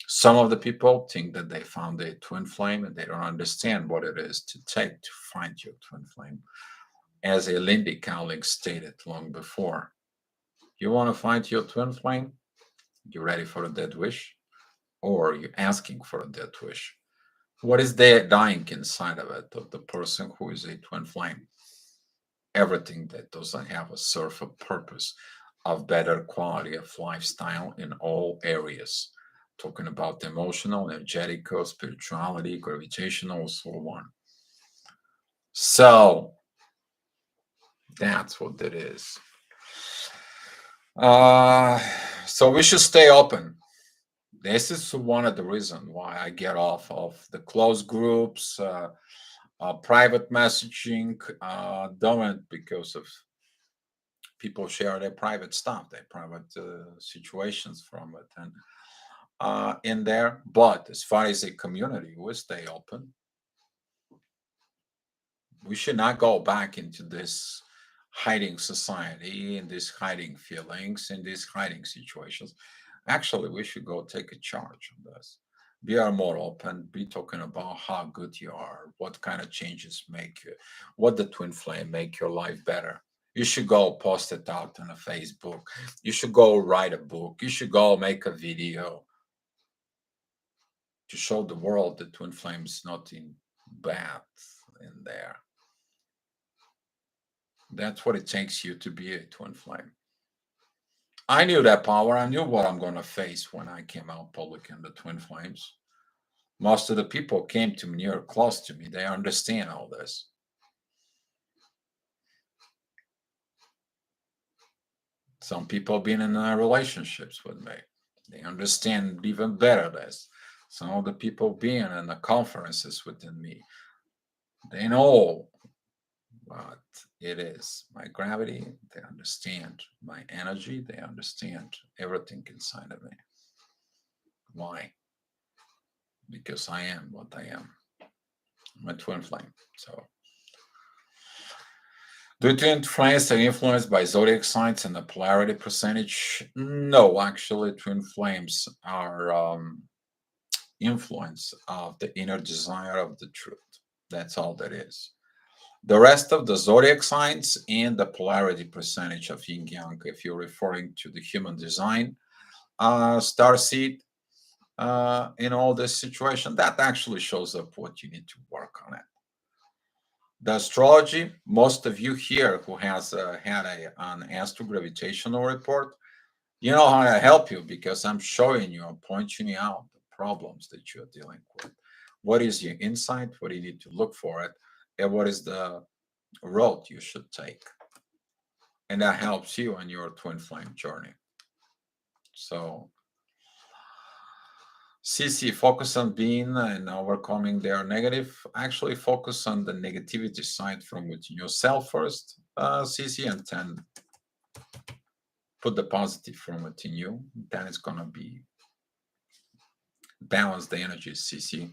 Some of the people think that they found a twin flame and they don't understand what it is to take to find your twin flame. As a Lindy Cowling stated long before, you want to find your twin flame? You ready for a dead wish? Or you asking for a dead wish? What is there dying inside of it, of the person who is a twin flame? Everything that doesn't have a surface purpose of better quality of lifestyle in all areas. Talking about the emotional, energetic, spirituality, gravitational, so on. So that's what it is. Uh, so we should stay open. This is one of the reasons why I get off of the closed groups, private messaging. Don't it because of people share their private stuff, their private situations from it, and in there. But as far as a community, we stay open. We should not go back into this hiding society and these hiding feelings and these hiding situations. Actually, we should go take a charge on this. Be are more open, be talking about how good you are, what kind of changes make you, what the twin flame make your life better. You should go post it out on a Facebook. You should go write a book. You should go make a video to show the world that twin flame is nothing bad in there. That's what it takes you to be a twin flame. I knew that power. I knew what I'm going to face when I came out public in the twin flames. Most of the people came to me or close to me. They understand all this. Some people been in relationships with me. They understand even better this. Some of the people being in the conferences within me, they know what it is. My gravity, they understand. My energy, they understand everything inside of me. Why? Because I am what I am. I'm a twin flame. So, do twin flames are influenced by zodiac signs and the polarity percentage? No, actually, twin flames are influence of the inner desire of the truth. That's all that is. The rest of the zodiac signs and the polarity percentage of yin yang, if you're referring to the human design, star seed, in all this situation, that actually shows up what you need to work on it. The astrology, most of you here who has had an astrogravitational report, you know how to help you because I'm showing you, I'm pointing you out the problems that you're dealing with. What is your insight? What do you need to look for it? And what is the road you should take? And that helps you on your twin flame journey. So CC, focus on being and overcoming their negative. Actually, focus on the negativity side from within yourself first, CC, and then put the positive from within you. Then it's going to be balance the energy, CC.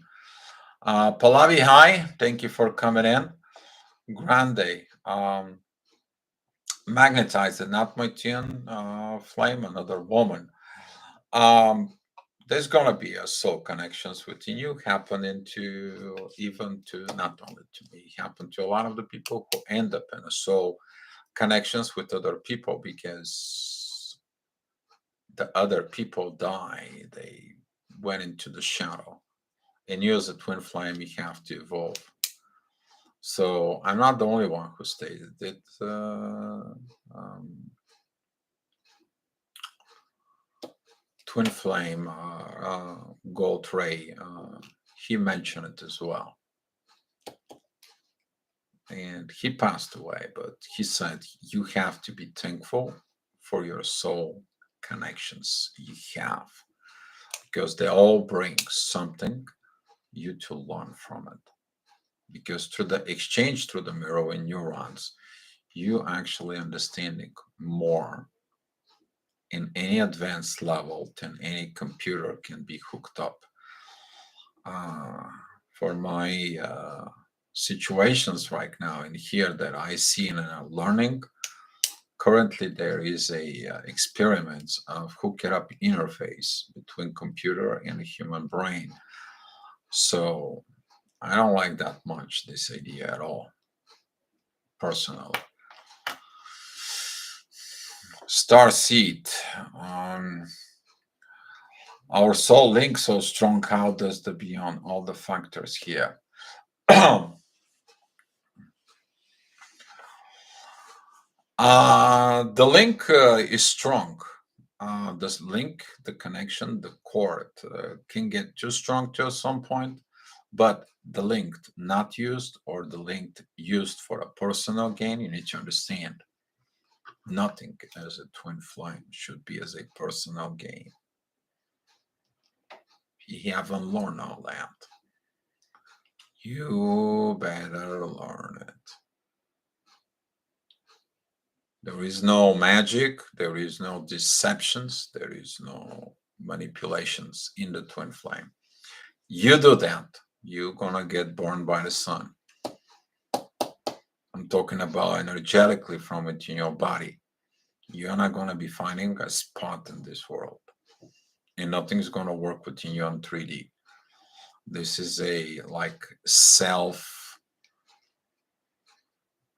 Pallavi, hi. Thank you for coming in. Grande. Magnetized, not my tune, flame, another woman. Um, there's gonna be a soul connections within you happening to even to not only to me, happen to a lot of the people who end up in a soul connections with other people because the other people die. They went into the shadow. And you as a twin flame, you have to evolve. So I'm not the only one who stated it. Twin flame, gold ray, he mentioned it as well. And he passed away, but he said you have to be thankful for your soul connections you have because they all bring something you to learn from it. Because through the exchange through the mirror and neurons, you actually understanding more in any advanced level than any computer can be hooked up. uh, for my situations right now in here that I see and I'm learning. Currently, there is a experiment of hooked up interface between computer and a human brain. So I don't like that much this idea at all, personally. Star seed. Um, our soul link so strong. How does the beyond all the factors here? The link is strong. The link, the connection, the cord can get too strong to some point, but the link not used or the link used for a personal gain, you need to understand nothing as a twin flame should be as a personal gain. You haven't learned all that. You better learn it. There is no magic, there is no deceptions, there is no manipulations in the twin flame. You do that, you're gonna get burned by the sun. I'm talking about energetically from it in your body. You're not gonna be finding a spot in this world, and nothing's gonna work within you on 3D. This is a like self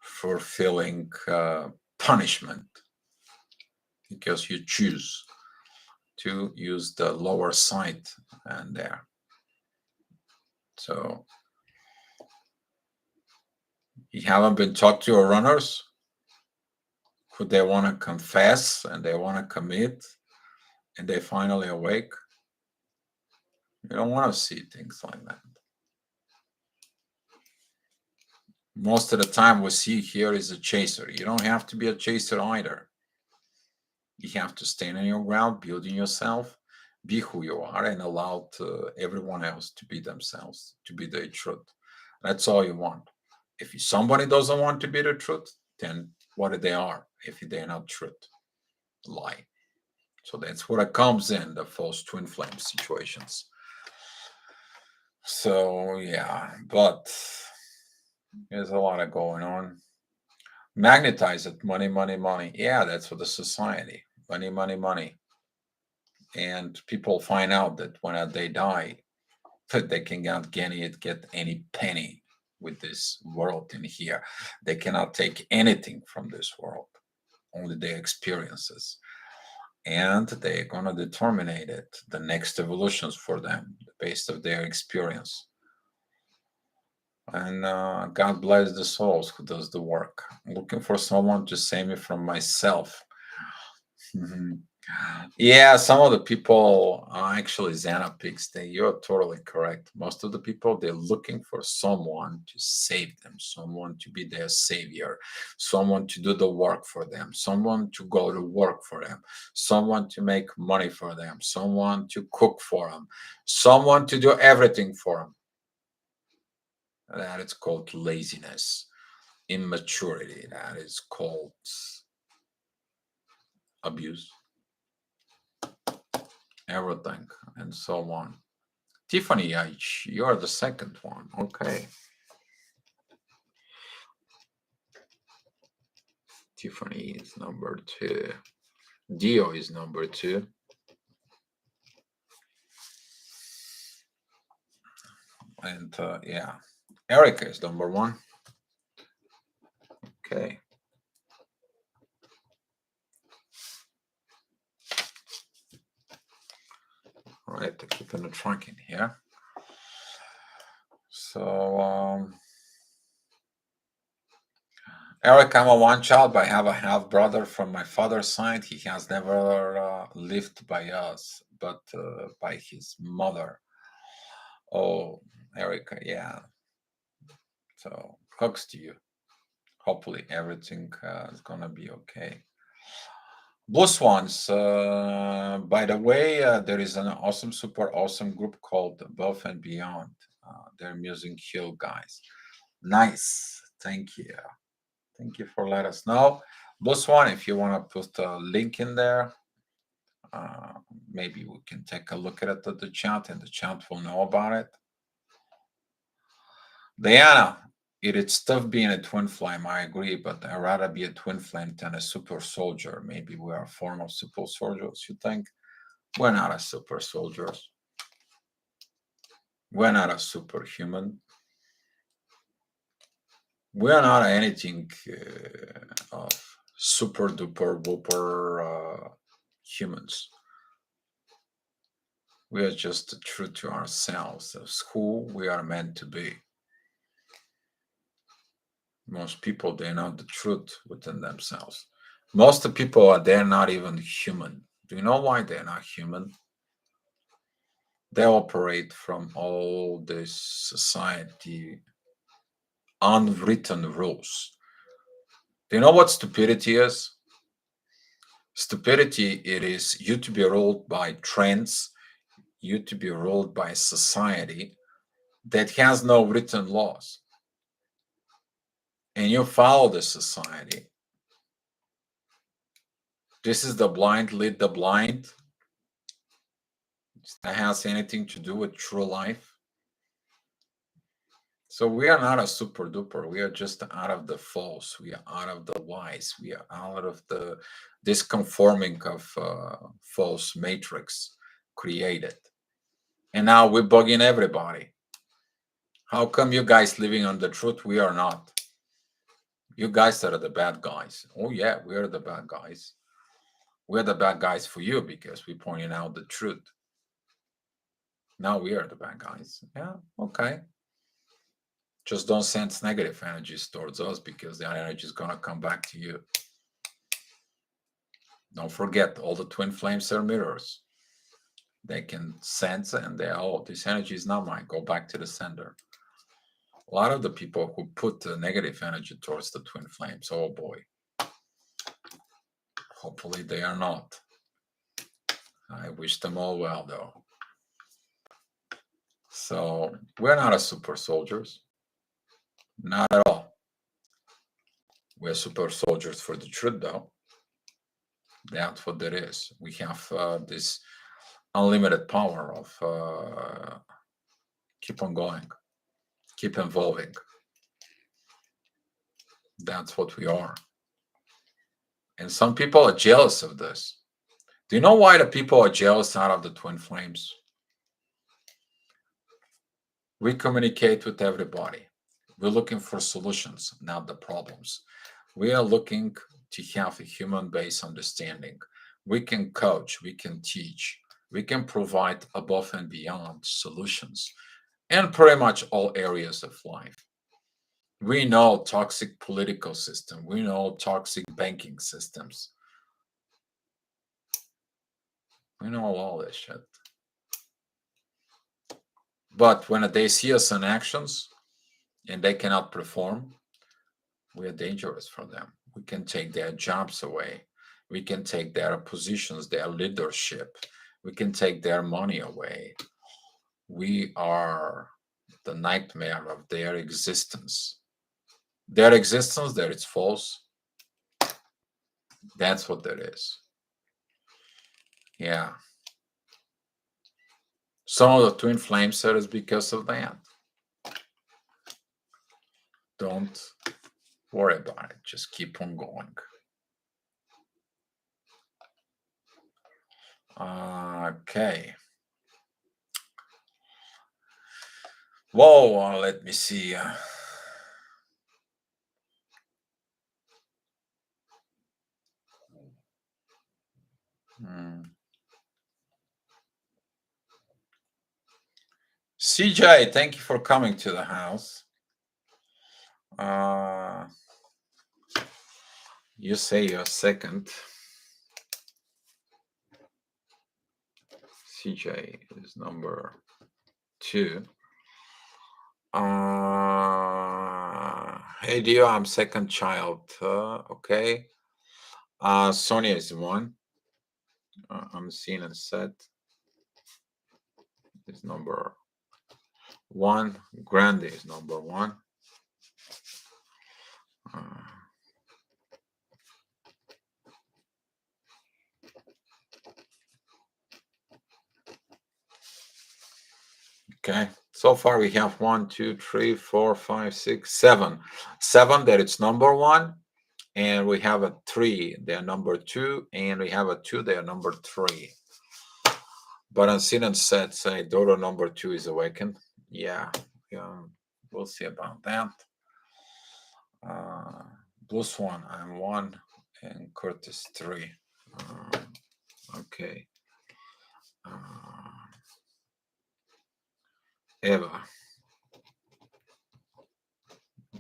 fulfilling punishment because you choose to use the lower side and there. So you haven't been talked to your runners who they want to confess and they want to commit and they finally awake. You don't want to see things like that. Most of the time we see here is a chaser. You don't have to be a chaser either. You have to stand on your ground, building yourself, be who you are, and allow everyone else to be themselves, to be their truth. That's all you want. If somebody doesn't want to be the truth, then what they are if they're not truth? Lie. So that's where it comes in, the false twin flame situations. So yeah, but there's a lot of going on. Magnetize it, money, money, money. Yeah, that's for the society. Money, money, money. And people find out that when they die, that they cannot get any penny with this world in here. They cannot take anything from this world, only their experiences. And they're gonna determine it, the next evolutions for them based of their experience. And God bless the souls who does the work. I'm looking for someone to save me from myself. Mhm. Yeah, some of the people are actually Xanapics. You're totally correct. Most of the people, they're looking for someone to save them, someone to be their savior, someone to do the work for them, someone to go to work for them, someone to make money for them, someone to cook for them, someone to do everything for them. That is called laziness, immaturity. That is called abuse, everything, and so on. Tiffany H, you're the second one. Okay. Tiffany is number two. Dio is number two. And yeah, Erica is number one. Okay. All right, to keep the trunk in here. So, Eric, I'm a one child, but I have a half brother from my father's side. He has never lived by us, but by his mother. Oh, Erica, yeah. So, hugs to you. Hopefully, everything is gonna be okay. Blue Swans. By the way, there is an awesome, super awesome group called Above and Beyond. They're music hill guys. Nice. Thank you. Thank you for letting us know. Plus one, if you want to put a link in there, uh, maybe we can take a look at it at the chat, and the chat will know about it. Diana, it's tough being a twin flame. I agree, but I'd rather be a twin flame than a super soldier. Maybe we are a form of super soldiers. You think we're not a super soldiers? We're not a superhuman. We're not anything of super duper whooper humans. We are just true to ourselves as who we are meant to be. Most people, they know the truth within themselves. Most of the people are they're not even human. Do you know why they're not human? They operate from all this society unwritten rules. Do you know what stupidity is? Stupidity, it is you to be ruled by trends, you to be ruled by society that has no written laws. And you follow the society. This is the blind lead the blind. That has anything to do with true life. So we are not a super duper. We are just out of the false. We are out of the wise. We are out of the disconforming of false matrix created. And now we're bugging everybody. How come you guys living on the truth? We are not. You guys are the bad guys. Oh yeah, we are the bad guys. We're the bad guys for you because we're pointing out the truth. Now we are the bad guys. Yeah, okay. Just don't send negative energies towards us because that energy is going to come back to you. Don't forget, all the twin flames are mirrors. They can sense and they, oh, this energy is not mine. Go back to the sender. A lot of the people who put the negative energy towards the twin flames, oh boy. Hopefully they are not. I wish them all well, though. So we're not a super soldiers. Not at all. We're super soldiers for the truth, though. That's what that is. We have this unlimited power of keep on going, keep evolving. That's what we are. And some people are jealous of this. Do you know why the people are jealous out of the twin flames? We communicate with everybody. We're looking for solutions, not the problems. We are looking to have a human-based understanding. We can coach, we can teach, we can provide above and beyond solutions in pretty much all areas of life. We know toxic political system. We know toxic banking systems. We know all this shit. But when they see us in actions and they cannot perform, we are dangerous for them. We can take their jobs away. We can take their positions, their leadership. We can take their money away. We are the nightmare of their existence. Their existence, that it's false. That's what that is. Yeah. Some of the twin flames said is because of that. Don't worry about it. Just keep on going. Okay. Whoa, let me see. CJ, thank you for coming to the house. You say you're second. CJ is number 2. Hey, Dio, I'm second child. Okay. Sonia is 1. I'm seen and set. Is number 1. Grande is number 1. Okay. So far we have one, two, three, four, five, six, seven. Seven that it's number one, and we have a three, they're number two, and we have a two, they're number three. But Ansinan said, say, Dodo number two is awakened. Yeah, yeah, we'll see about that. Uh, Blue Swan, I'm one, and Curtis three. Okay. Uh, Eva,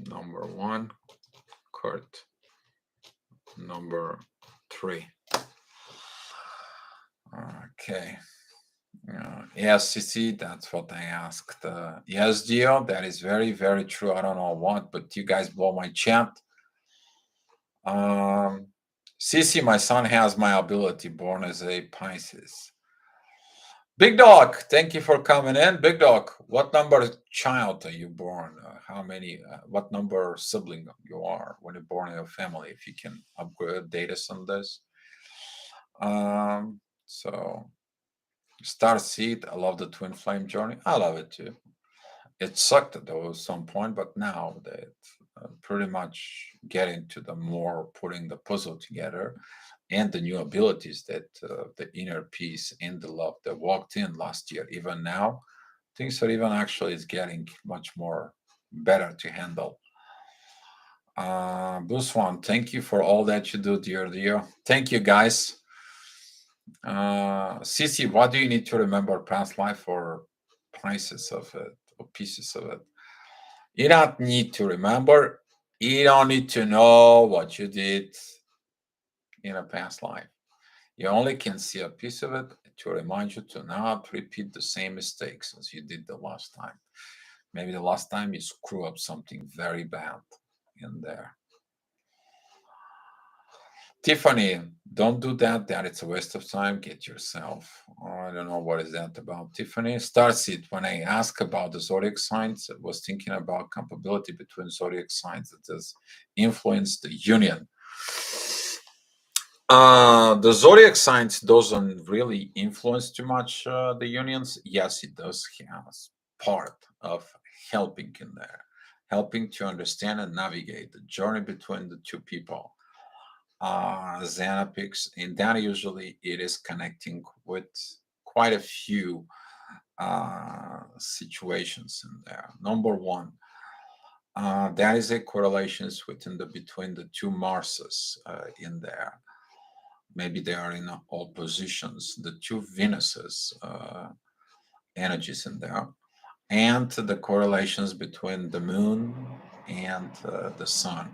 number one, Kurt, number three. Okay. Yes, CC, that's what I asked. Yes, Gio, that is very, very true. I don't know what, but you guys blow my chat. CC, my son has my ability, born as a Pisces. Big Dog, thank you for coming in. Big Dog, what number child are you born? How many, what number sibling you are when you're born in a family? If you can update us on this. So, Star Seed, I love the twin flame journey. I love it too. It sucked though at some point, but now that pretty much getting to the more putting the puzzle together and the new abilities that the inner peace and the love that walked in last year, even now, things are even actually is getting much more better to handle. Blue Swan, thank you for all that you do, dear Dio. Thank you, guys. Cici, what do you need to remember past life or pieces of it or pieces of it? You don't need to remember. You don't need to know what you did in a past life. You only can see a piece of it to remind you to not repeat the same mistakes as you did the last time. Maybe the last time you screw up something very bad in there. Tiffany, don't do that. That it's a waste of time. Get yourself. Oh, I don't know what is that about. Tiffany, Starseed. When I asked about the zodiac signs, I was thinking about compatibility between zodiac signs that has influenced the union. The zodiac signs doesn't really influence too much the unions. Yes, it does have part of helping in there, helping to understand and navigate the journey between the two people. Xanapix, and then usually it is connecting with quite a few situations in there. Number one, there is a correlations within the between the two Marses in there. Maybe they are in all positions. The two Venuses energies in there, and the correlations between the Moon and the Sun.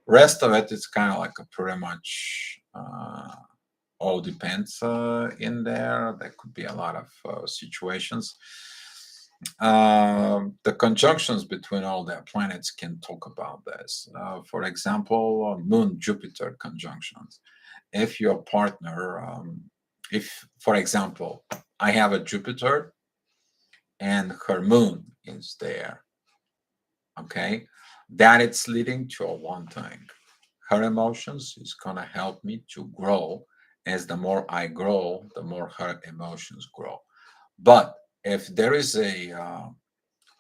Rest of it is kind of like a pretty much all depends in there. There could be a lot of situations. The conjunctions between all the planets can talk about this. For example, Moon Jupiter conjunctions. If your partner, if for example, I have a Jupiter and her Moon is there, okay, that it's leading to a one thing. Her emotions is going to help me to grow. As the more I grow, the more her emotions grow. But if there is a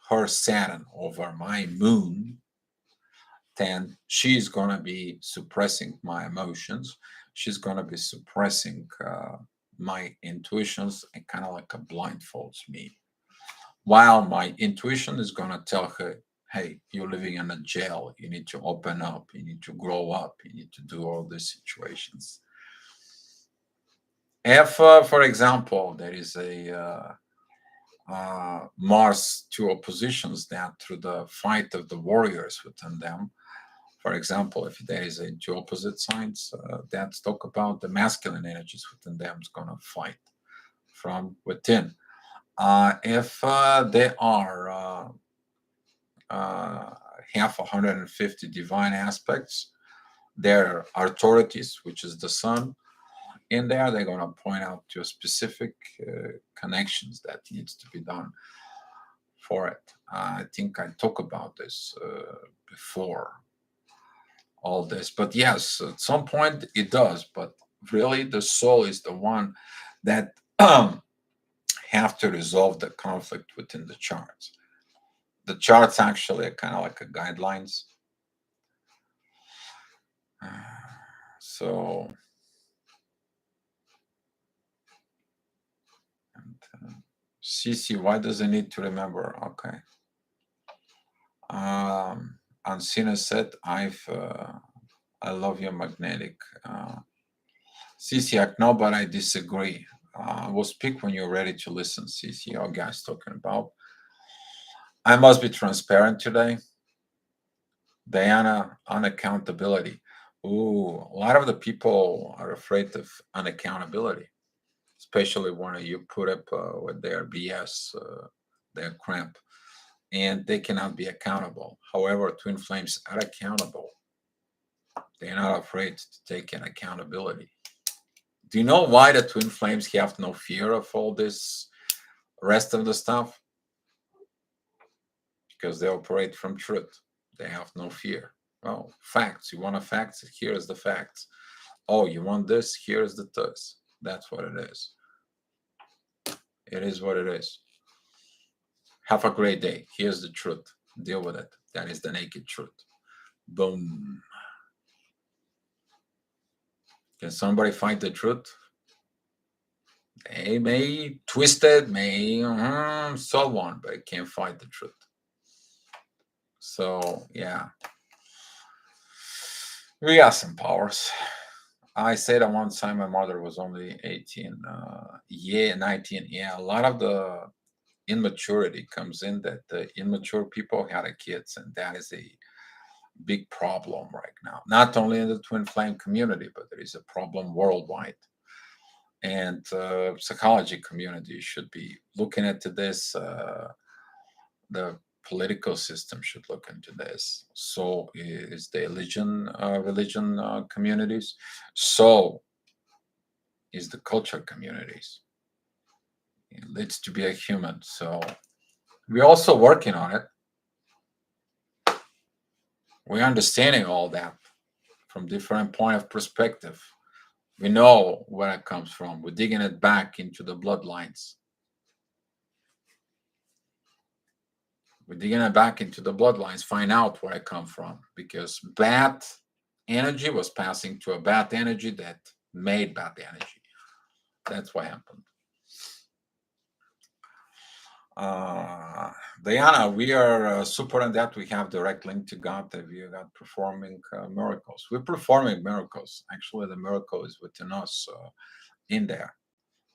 her Saturn over my Moon, then she's going to be suppressing my emotions. She's going to be suppressing my intuitions and kind of like a blindfolds me. While my intuition is going to tell her, hey, you're living in a jail. You need to open up. You need to grow up. You need to do all these situations. If, for example, there is a Mars two oppositions that through the fight of the warriors within them, for example, if there is a two opposite signs, that talk about the masculine energies within them is going to fight from within. If they are have 150 divine aspects, their authorities, which is the sun, in there, they're going to point out to specific connections that needs to be done for it. I think I talked about this before all this, but yes, at some point it does. But really, the soul is the one that have to resolve the conflict within the charts. The charts actually are kind of like a guidelines. So, and, CC, why does it need to remember? Okay. Ancina said, I love your magnetic. CC, I know, but I disagree. We'll speak when you're ready to listen, CC. Our guys talking about. I must be transparent today. Diana, unaccountability. Ooh, a lot of the people are afraid of unaccountability, especially when you put up with their BS, their cramp, and they cannot be accountable. However, twin flames are accountable. They're not afraid to take an accountability. Do you know why the twin flames have no fear of all this rest of the stuff? Because they operate from truth. They have no fear. Well, facts. You want a fact? Here's the facts. Oh, you want this? Here's the this. That's what it is. It is what it is. Have a great day. Here's the truth. Deal with it. That is the naked truth. Boom. Can somebody find the truth? They may twist it, may so on, but it can't find the truth. So yeah, we got some powers. I said at one time my mother was only 18. Yeah, 19. Yeah, a lot of the immaturity comes in that the immature people had a kids, and that is a big problem right now. Not only in the twin flame community, but there is a problem worldwide. And psychology community should be looking into this. The political system should look into this. So is the religion communities. So is the culture communities. It needs to be a human. So we're also working on it. We're understanding all that from different point of perspective. We know where it comes from. We're digging it back into the bloodlines. We're digging it back into the bloodlines, find out where it come from. Because bad energy was passing to a bad energy that made bad energy. That's what happened. Diana, we are super in that. We have direct link to God. That we are performing miracles. We're performing miracles. Actually, the miracle is within us, in there.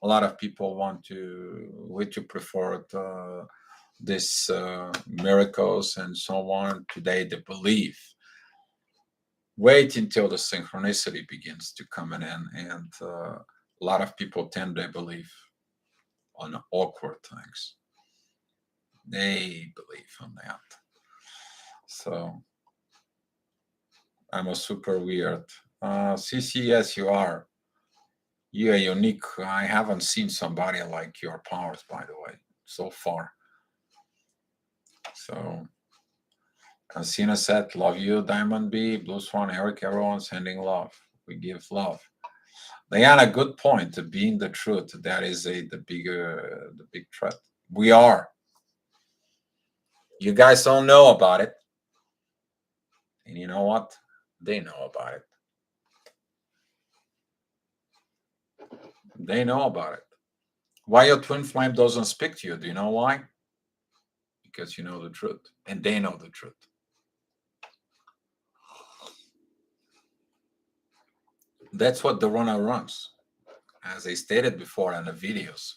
A lot of people want to prefer this miracles and so on. Today, they believe. Wait until the synchronicity begins to come in, and a lot of people tend to believe on awkward things. They believe on that. So I'm a super weird. CC, yes, you are. You are unique. I haven't seen somebody like your powers, by the way, so far. So, Ancina said, love you, Diamond B, Blue Swan, Eric, everyone sending love. We give love. Diana, good point. To being the truth, that is the big threat. We are. You guys don't know about it. And you know what? They know about it. They know about it. Why your twin flame doesn't speak to you? Do you know why? Because you know the truth. And they know the truth. That's what the runner runs. As I stated before in the videos,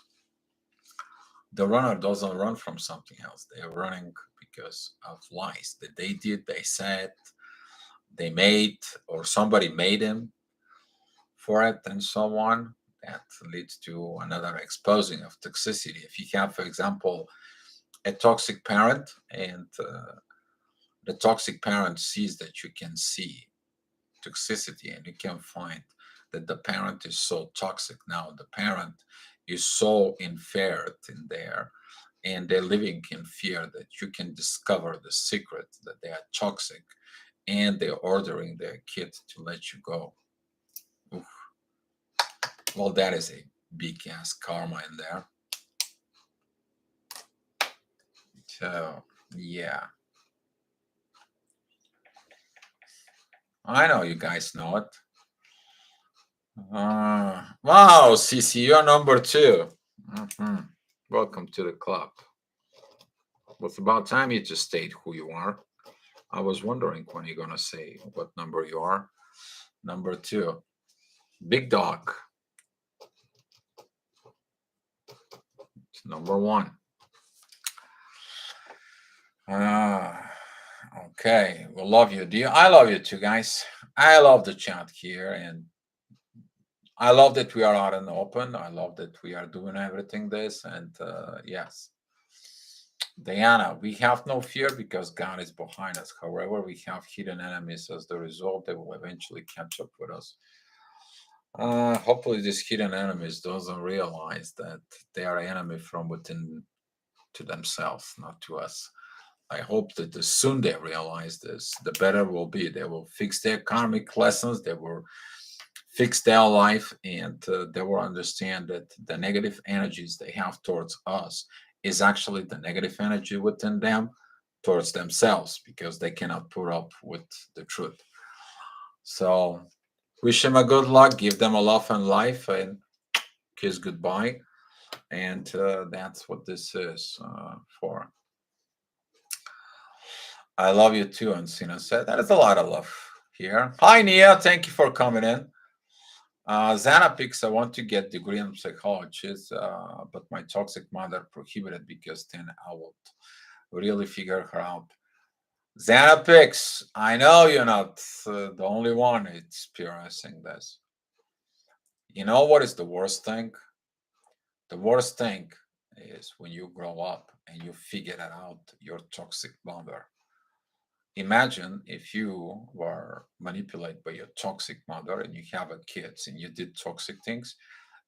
the runner doesn't run from something else. They're running because of lies that they did, they said, they made, or somebody made them for it, and so on. That leads to another exposing of toxicity. If you have, for example, a toxic parent, and the toxic parent sees that you can see toxicity, and you can find that the parent is so toxic now, the parent is so inferior in there, and they're living in fear that you can discover the secret that they are toxic, and they're ordering their kid to let you go. Oof. Well, that is a big ass karma in there. So, yeah, I know you guys know it. Wow, CC, you're number two. Mhm. Welcome to the club. Well, it's about time you just state who you are. I was wondering when you're gonna say what number you are. Number two, big dog. Number one. Ah, okay. We love you. Do you? I love you too, guys. I love the chat here, and I love that we are out and open. I love that we are doing everything this, and yes, Diana, we have no fear because God is behind us. However, we have hidden enemies as the result. They will eventually catch up with us. Hopefully, these hidden enemies doesn't realize that they are enemy from within to themselves, not to us. I hope that the soon they realize this, the better will be. They will fix their karmic lessons. They will fix their life, and they will understand that the negative energies they have towards us is actually the negative energy within them towards themselves because they cannot put up with the truth. So, wish them a good luck, give them a love and life, and kiss goodbye. And that's what this is for. I love you too, Ancina said. That is a lot of love here. Hi, Nia. Thank you for coming in. Xanapix, I want to get degree in psychology, but my toxic mother prohibited because then I would really figure her out. Xanapix, I know you're not the only one experiencing this. You know what is the worst thing? The worst thing is when you grow up and you figure out your toxic mother. Imagine if you were manipulated by your toxic mother and you have a kids and you did toxic things,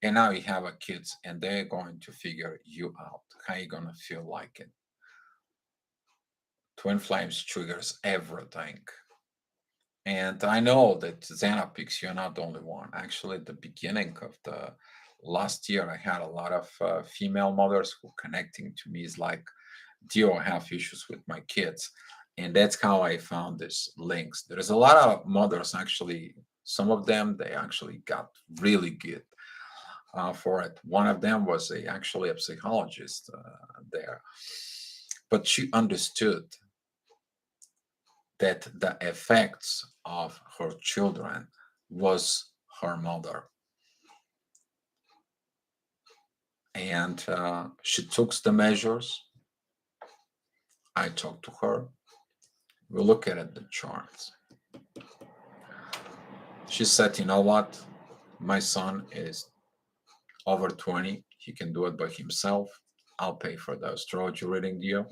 and now you have a kids and they're going to figure you out. How you gonna feel like it? Twin flames triggers everything. And I know that Xanapix, you're not the only one. Actually, at the beginning of the last year, I had a lot of female mothers who connecting to me is like, Dio, I have issues with my kids. And that's how I found these links. There's a lot of mothers actually, some of them, they actually got really good for it. One of them was actually a psychologist there. But she understood that the effects of her children was her mother. And she took the measures. I talked to her. We look at the charts. She said, you know what? My son is over 20. He can do it by himself. I'll pay for the astrology reading deal.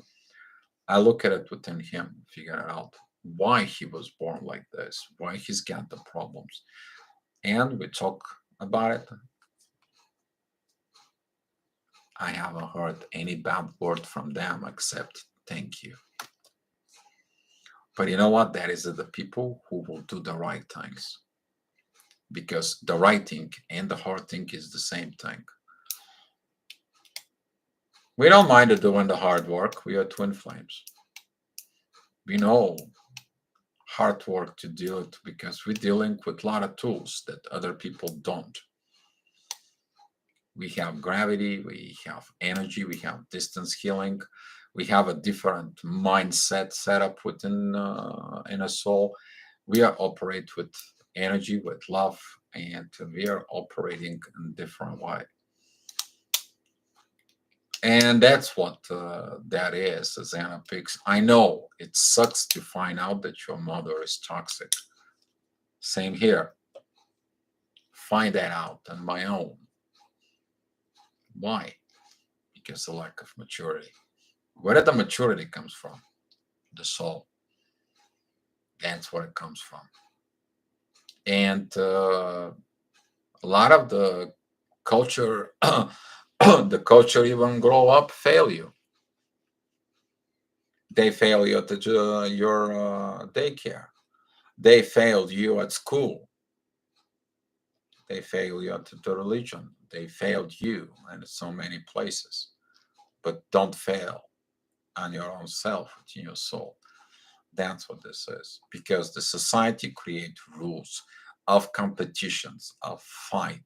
I look at it within him, figure out why he was born like this, why he's got the problems. And we talk about it. I haven't heard any bad word from them except thank you. But you know what? That is the people who will do the right things. Because the right thing and the hard thing is the same thing. We don't mind doing the hard work. We are twin flames. We know hard work to do it because we're dealing with a lot of tools that other people don't. We have gravity, we have energy, we have distance healing, we have a different mindset set up within in a soul. We are operate with energy, with love, and we are operating in different way. And that's what that is, Xana Pix. I know it sucks to find out that your mother is toxic. Same here. Find that out on my own. Why? Because the lack of maturity. Where did the maturity comes from? The soul. That's where it comes from. And a lot of the culture, the culture even grow up fail you. They fail you at your daycare. They failed you at school. They failed you at the religion. They failed you in so many places. But don't fail on your own self, within your soul. That's what this is. Because the society create rules of competitions, of fight,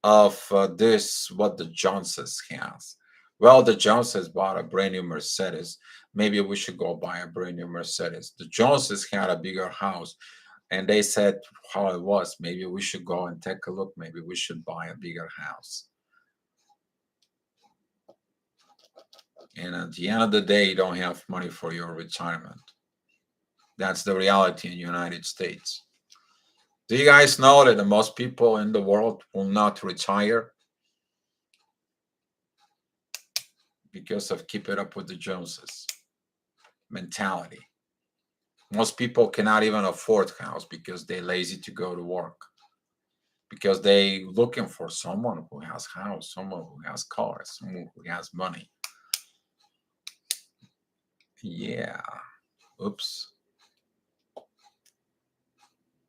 of this, what the Joneses has. Well, the Joneses bought a brand new Mercedes. Maybe we should go buy a brand new Mercedes. The Joneses had a bigger house and they said how it was. Maybe we should go and take a look. Maybe we should buy a bigger house. And at the end of the day, you don't have money for your retirement. That's the reality in the United States. Do you guys know that the most people in the world will not retire because of keep it up with the Joneses mentality? Most people cannot even afford house because they're lazy to go to work. Because they looking for someone who has house, someone who has cars, someone who has money. Yeah. Oops.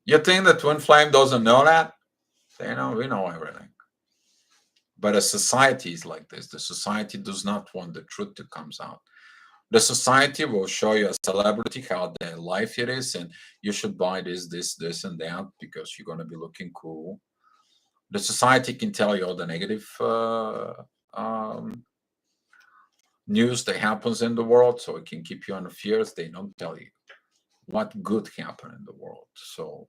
You think the twin flame doesn't know that? They know, we know everything. But a society is like this. The society does not want the truth to come out. The society will show you a celebrity how their life it is, and you should buy this, and that because you're going to be looking cool. The society can tell you all the negative um, news that happens in the world, so it can keep you on the fears. They don't tell you what good happened in the world. So,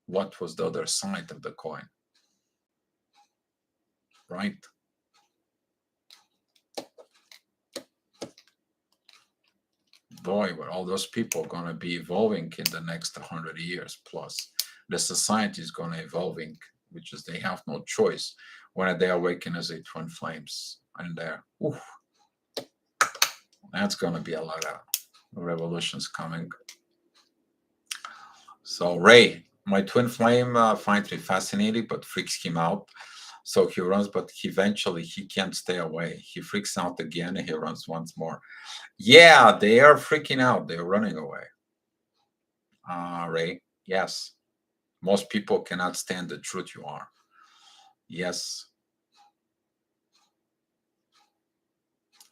what was the other side of the coin, right? Boy, but all those people are going to be evolving in the next 100 years plus. The society is going to evolving, which is they have no choice when they awaken as a twin flames. And there, that's going to be a lot of revolutions coming. So Ray, my twin flame finds me fascinating, but freaks him out. So he runs, but eventually he can't stay away. He freaks out again and he runs once more. Yeah, they are freaking out. They're running away. Ray, yes. Most people cannot stand the truth you are. Yes.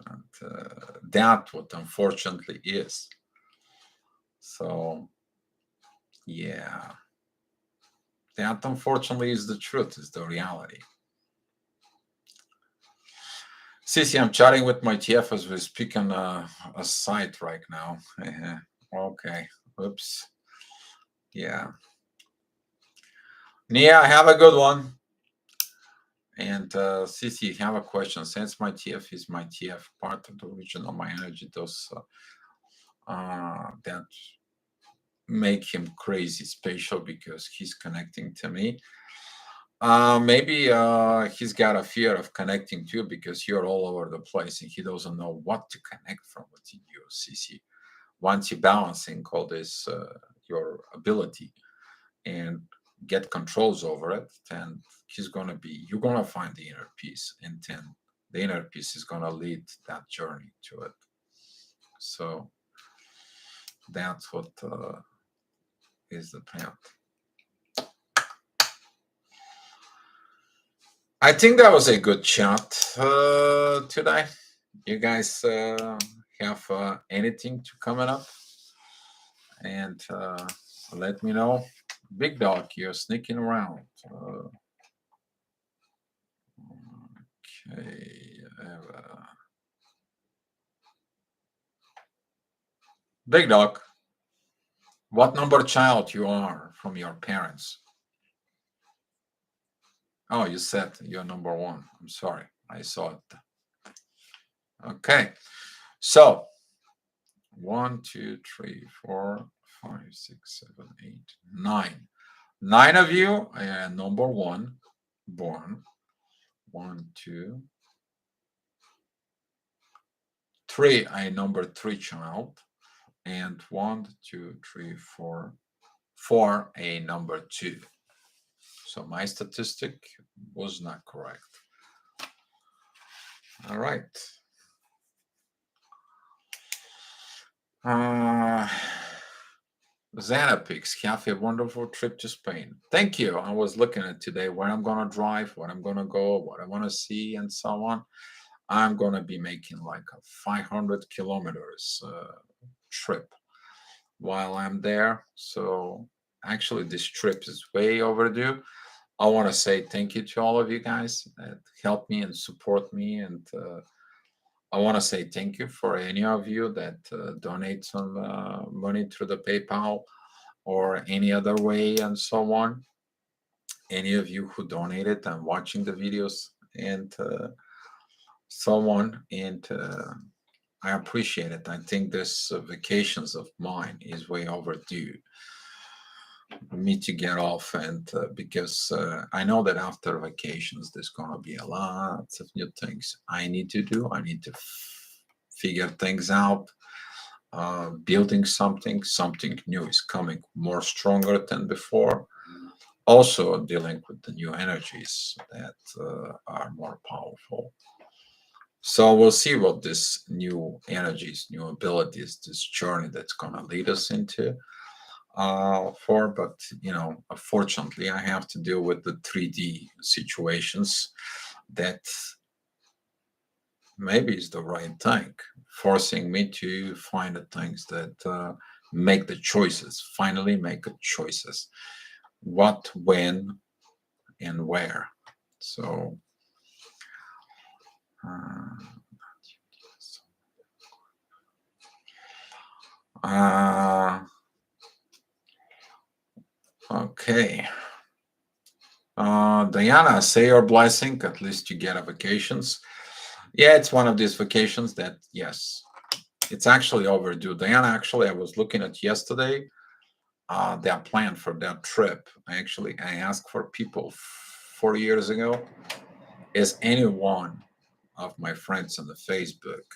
And that what unfortunately is. So, yeah. That unfortunately is the truth, is the reality. Sissy, I'm chatting with my TF as we speak on a site right now. Okay. Oops. Yeah. Nia, have a good one. And Sissy, have a question. Since my TF is my TF, part of the original my energy does that make him crazy special because he's connecting to me. Maybe he's got a fear of connecting to you because you're all over the place and he doesn't know what to connect from within you, CC. Once you balancing all this, your ability and get controls over it, then you're gonna find the inner peace, and then the inner peace is gonna lead that journey to it. So that's what is the plan. I think that was a good chat today. You guys have anything to coming up? And let me know. Big dog, you're sneaking around. Okay. Big dog, what number child you are from your parents? Oh, you said you're number one. I'm sorry. I saw it. Okay. So 1, 2, 3, 4, 5, 6, 7, 8, 9. 9 of you are number one born. 1, 2, 3. I number 3 child. And 1, 2, 3, 4. 4 a number 2. So my statistic was not correct. All right. Xanapix, have a wonderful trip to Spain. Thank you. I was looking at today where I'm going to drive, where I'm going to go, what I want to see, and so on. I'm gonna be making like a 500 kilometers trip while I'm there. So actually, this trip is way overdue. I want to say thank you to all of you guys that help me and support me, and I want to say thank you for any of you that donate some money through the PayPal or any other way and so on. Any of you who donated and watching the videos and so on, and I appreciate it. I think this vacations of mine is way overdue for me to get off, and because I know that after vacations there's gonna be a lot of new things I need to do. I need to figure things out. Building something new is coming more stronger than before. Also dealing with the new energies that are more powerful. So we'll see what this new energies, new abilities, this journey that's gonna lead us into for. But unfortunately, I have to deal with the 3D situations that maybe is the right thing, forcing me to find the things that make the choices, finally make the choices, what, when, and where. So uh, okay. Diana, say your blessing. At least you get a vacations. Yeah, it's one of these vacations that, yes, it's actually overdue. Diana, actually, I was looking at yesterday their plan for that trip. I asked for people 4 years ago. Is any one of my friends on the Facebook,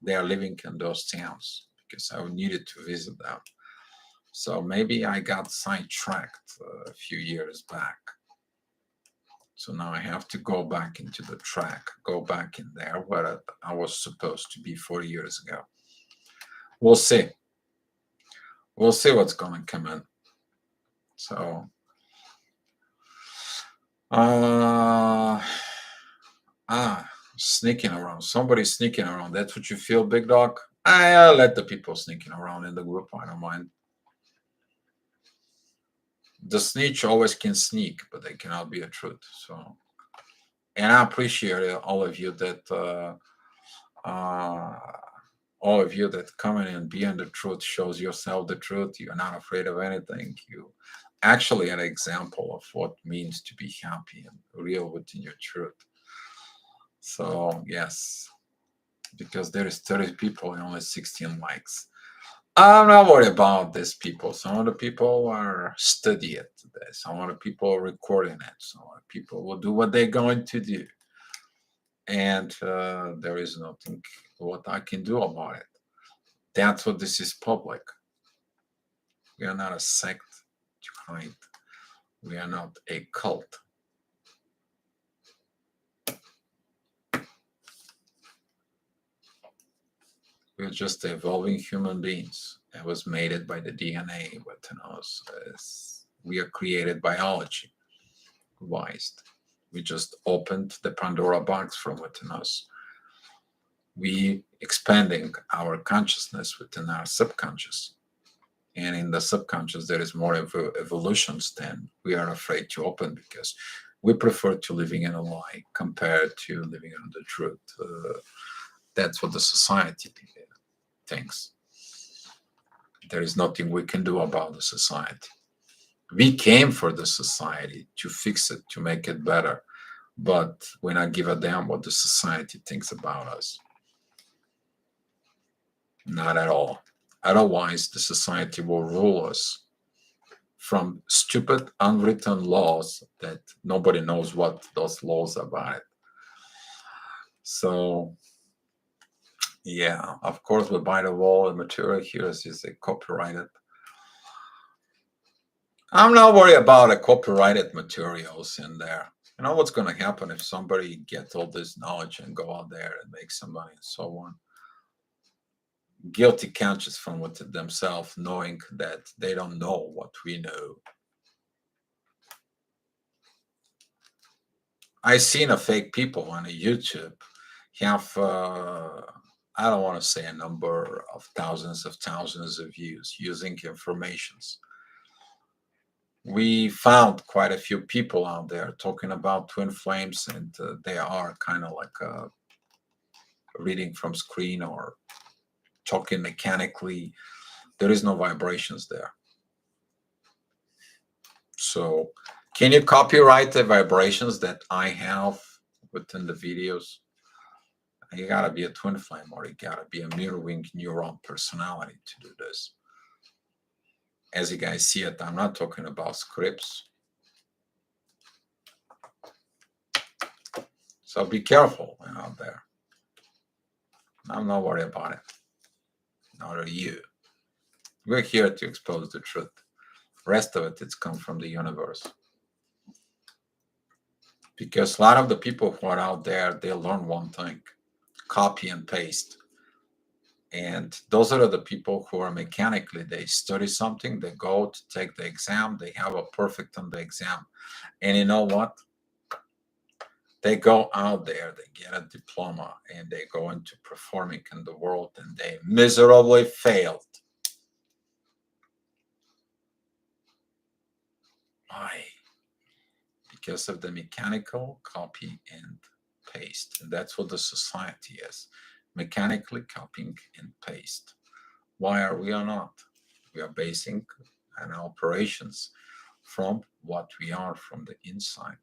they are living in those towns because I needed to visit them. So maybe I got sidetracked a few years back. So now I have to go back into the track, go back in there where I was supposed to be 4 years ago. We'll see. We'll see what's going to come in. So, sneaking around. Somebody's sneaking around. That's what you feel, big dog? I'll let the people sneaking around in the group. I don't mind. The snitch always can sneak, but they cannot be a truth. So, and I appreciate all of you that all of you that come in and be in the truth, shows yourself the truth. You're not afraid of anything. You actually an example of what means to be happy and real within your truth. So yes, because there is 30 people and only 16 likes. I'm not worried about these people. Some of the people are studying this. Some of the people are recording it. Some of the people will do what they're going to do. And there is nothing what I can do about it. That's what this is public. We are not a sect to hide. We are not a cult. We're just evolving human beings. It was made by the DNA within us. We are created biology wise. We just opened the Pandora box from within us. We expanding our consciousness within our subconscious. And in the subconscious, there is more evolutions than we are afraid to open because we prefer to living in a lie compared to living in the truth. That's what the society thinks. There is nothing we can do about the society. We came for the society to fix it, to make it better, but we not give a damn what the society thinks about us. Not at all. Otherwise, the society will rule us from stupid unwritten laws that nobody knows what those laws are about. So, yeah, of course, we buy the wall. The material here is a copyrighted. I'm not worried about the copyrighted materials in there. You know what's going to happen if somebody gets all this knowledge and go out there and make some money and so on? Guilty conscience from within themselves, knowing that they don't know what we know. I seen a fake people on a YouTube have, I don't want to say a number of thousands of views using informations. We found quite a few people out there talking about twin flames, and they are kind of like reading from screen or talking mechanically. There is no vibrations there. So can you copyright the vibrations that I have within the videos? You gotta be a twin flame, or you gotta be a mirroring neuron personality to do this. As you guys see it, I'm not talking about scripts. So be careful out there. I'm not worried about it. Nor are you. We're here to expose the truth. Rest of it's come from the universe. Because a lot of the people who are out there, they learn one thing: copy and paste. And those are the people who are mechanically, they study something, they go to take the exam, they have a perfect on the exam. And you know what? They go out there, they get a diploma, and they go into performing in the world, and they miserably failed. Why? Because of the mechanical copy and paste. And that's what the society is: mechanically copying and paste. Why are we not? We are basing our operations from what we are from the inside.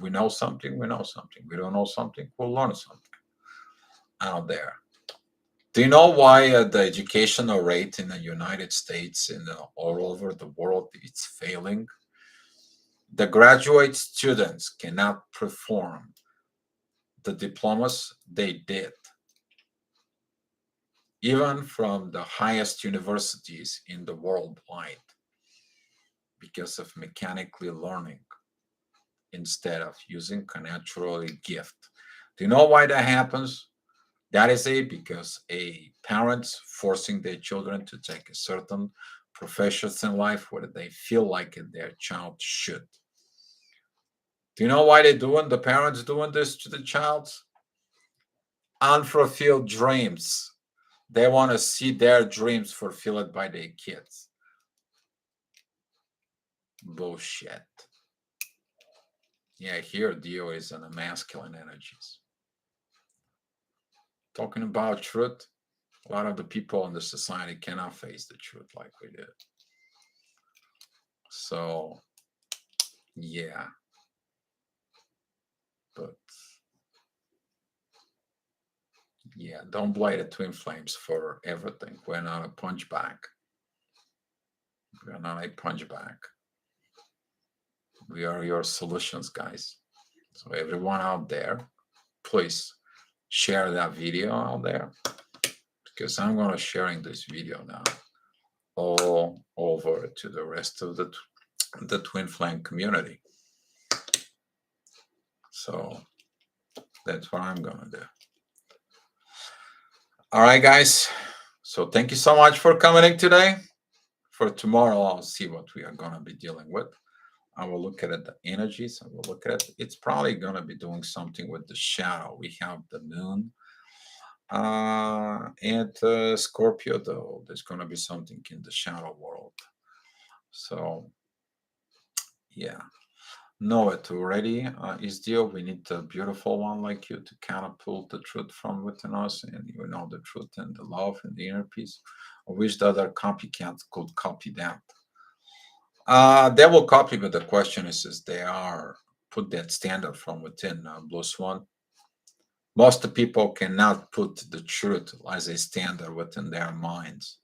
We know something, we know something. We don't know something, we'll learn something out there. Do you know why the educational rate in the United States and all over the world it's failing? The graduate students cannot perform the diplomas they did, even from the highest universities in the worldwide, because of mechanically learning instead of using a natural gift. Do you know why that happens? That is because parents forcing their children to take a certain professions in life where they feel like their child should. Do you know why they're doing the parents doing this to the child? Unfulfilled dreams. They want to see their dreams fulfilled by their kids. Bullshit. Yeah, here Dio is in the masculine energies. Talking about truth, a lot of the people in the society cannot face the truth like we did. So, yeah. But, yeah, don't blame the twin flames for everything. We're not a punchback. We're not a punchback. We are your solutions, guys. So everyone out there, please share that video out there, because I'm going to sharing this video now all over to the rest of the twin flame community. So that's what I'm going to do. All right, guys. So thank you so much for coming in today. For tomorrow, I'll see what we are going to be dealing with. I will look at it, the energies. I will look at it. It's probably going to be doing something with the shadow. We have the moon. And Scorpio, though, there's going to be something in the shadow world. So, yeah. Know it already, Isdio. We need a beautiful one like you to kind of pull the truth from within us, and you know the truth and the love and the inner peace. I wish the other copycats could copy that. They will copy, but the question is they are put that standard from within. Blue Swan. Most people cannot put the truth as a standard within their minds.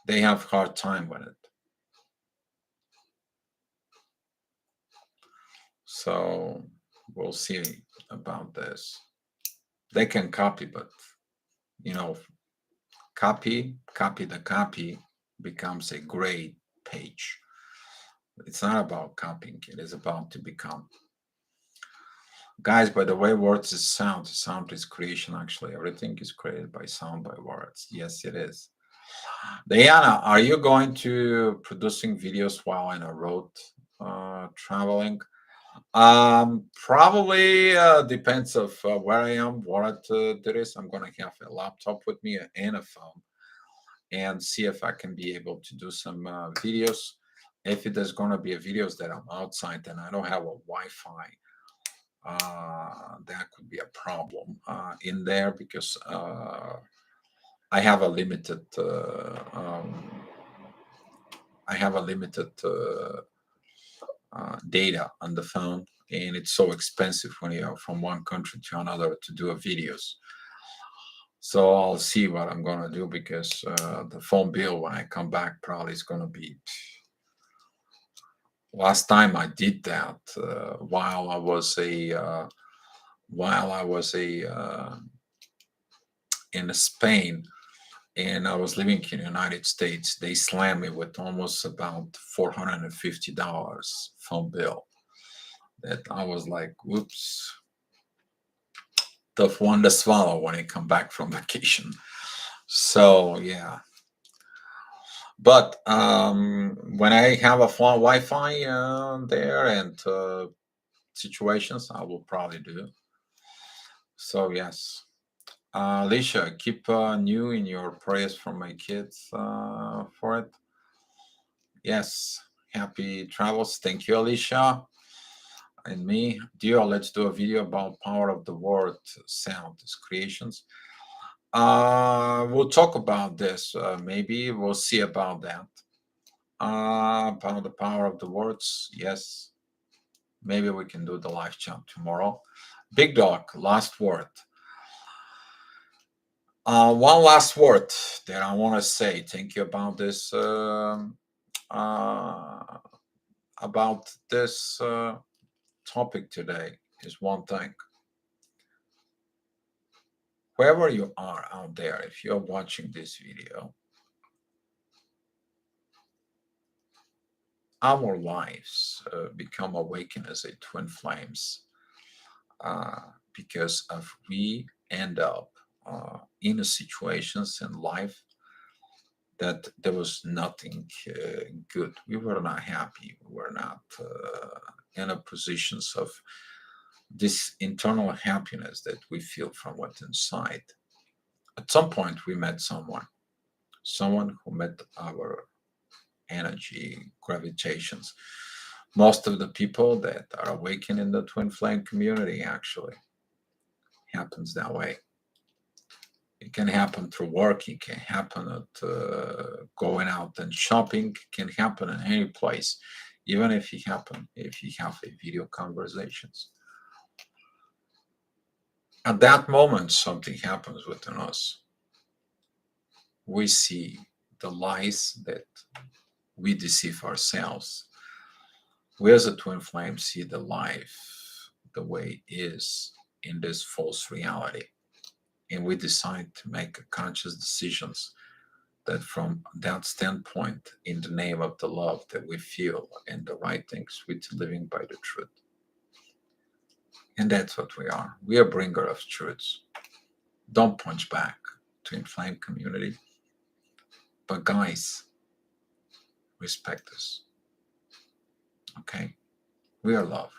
They have hard time with it. So we'll see about this. They can copy, but you know, copy the copy becomes a great page. It's not about copying, it is about to become. Guys, by the way, words is sound. Sound is creation, actually. Everything is created by sound, by words. Yes, it is. Diana, are you going to producing videos while on a road traveling? Probably depends of where I am, what there is. I'm gonna have a laptop with me and a phone, and see if I can be able to do some videos. If it is gonna be a videos that I'm outside and I don't have a Wi-Fi, that could be a problem in there because I have a limited. I have a limited data on the phone, and it's so expensive when you're from one country to another to do a videos. So I'll see what I'm gonna do because the phone bill when I come back probably is gonna be. Last time I did that while I was a in Spain and I was living in the United States. They slammed me with almost about $450 phone bill. That I was like, whoops, tough one to swallow when I come back from vacation. So yeah, but when I have a phone Wi-Fi there and situations, I will probably do. So yes, Alicia, keep new in your prayers for my kids for it. Yes, happy travels. Thank you, Alicia. And me, Dio, let's do a video about power of the word sound, its creations. We'll talk about this. Maybe we'll see about that. About the power of the words. Yes. Maybe we can do the live chat tomorrow. Big Dog, last word. One last word that I want to say. Thank you about this. About this topic today is one thing. Wherever you are out there, if you're watching this video, our lives become awakened as a twin flames because of we end up in a situations in life that there was nothing good. We were not happy. We were not in a positions of this internal happiness that we feel from what's inside. At some point, we met someone who met our energy, gravitations. Most of the people that are awakened in the twin flame community actually happens that way. It can happen through work. It can happen at going out and shopping. It can happen in any place, even if you have a video conversations. At that moment, something happens within us. We see the lies that we deceive ourselves. We as a twin flame see the life the way it is in this false reality. And we decide to make conscious decisions that from that standpoint, in the name of the love that we feel and the right things, we're living by the truth. And that's what we are. We are bringer of truths. Don't punch back to inflame community. But guys, respect us. Okay? We are love.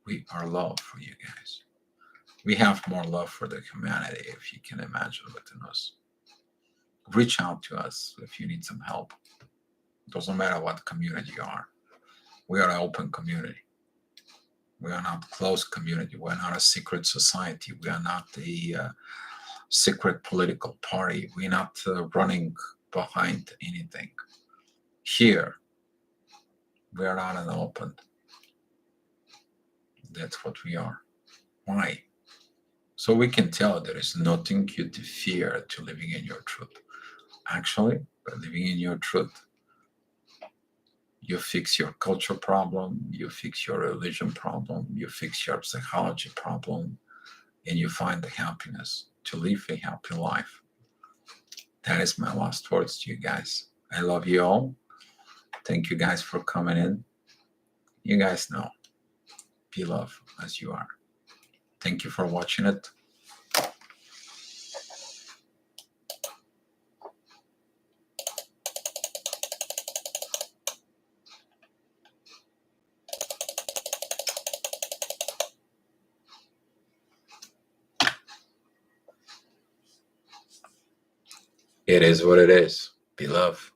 We are love for you guys. We have more love for the humanity, if you can imagine within us. Reach out to us if you need some help. Doesn't matter what community you are. We are an open community. We are not a closed community. We're not a secret society. We are not a secret political party. We're not running behind anything. Here, we are out and open. That's what we are. Why? So we can tell there is nothing you to fear to living in your truth. Actually, by living in your truth, you fix your culture problem, you fix your religion problem, you fix your psychology problem, and you find the happiness to live a happy life. That is my last words to you guys. I love you all. Thank you guys for coming in. You guys know, be love as you are. Thank you for watching it. It is what it is. Be love.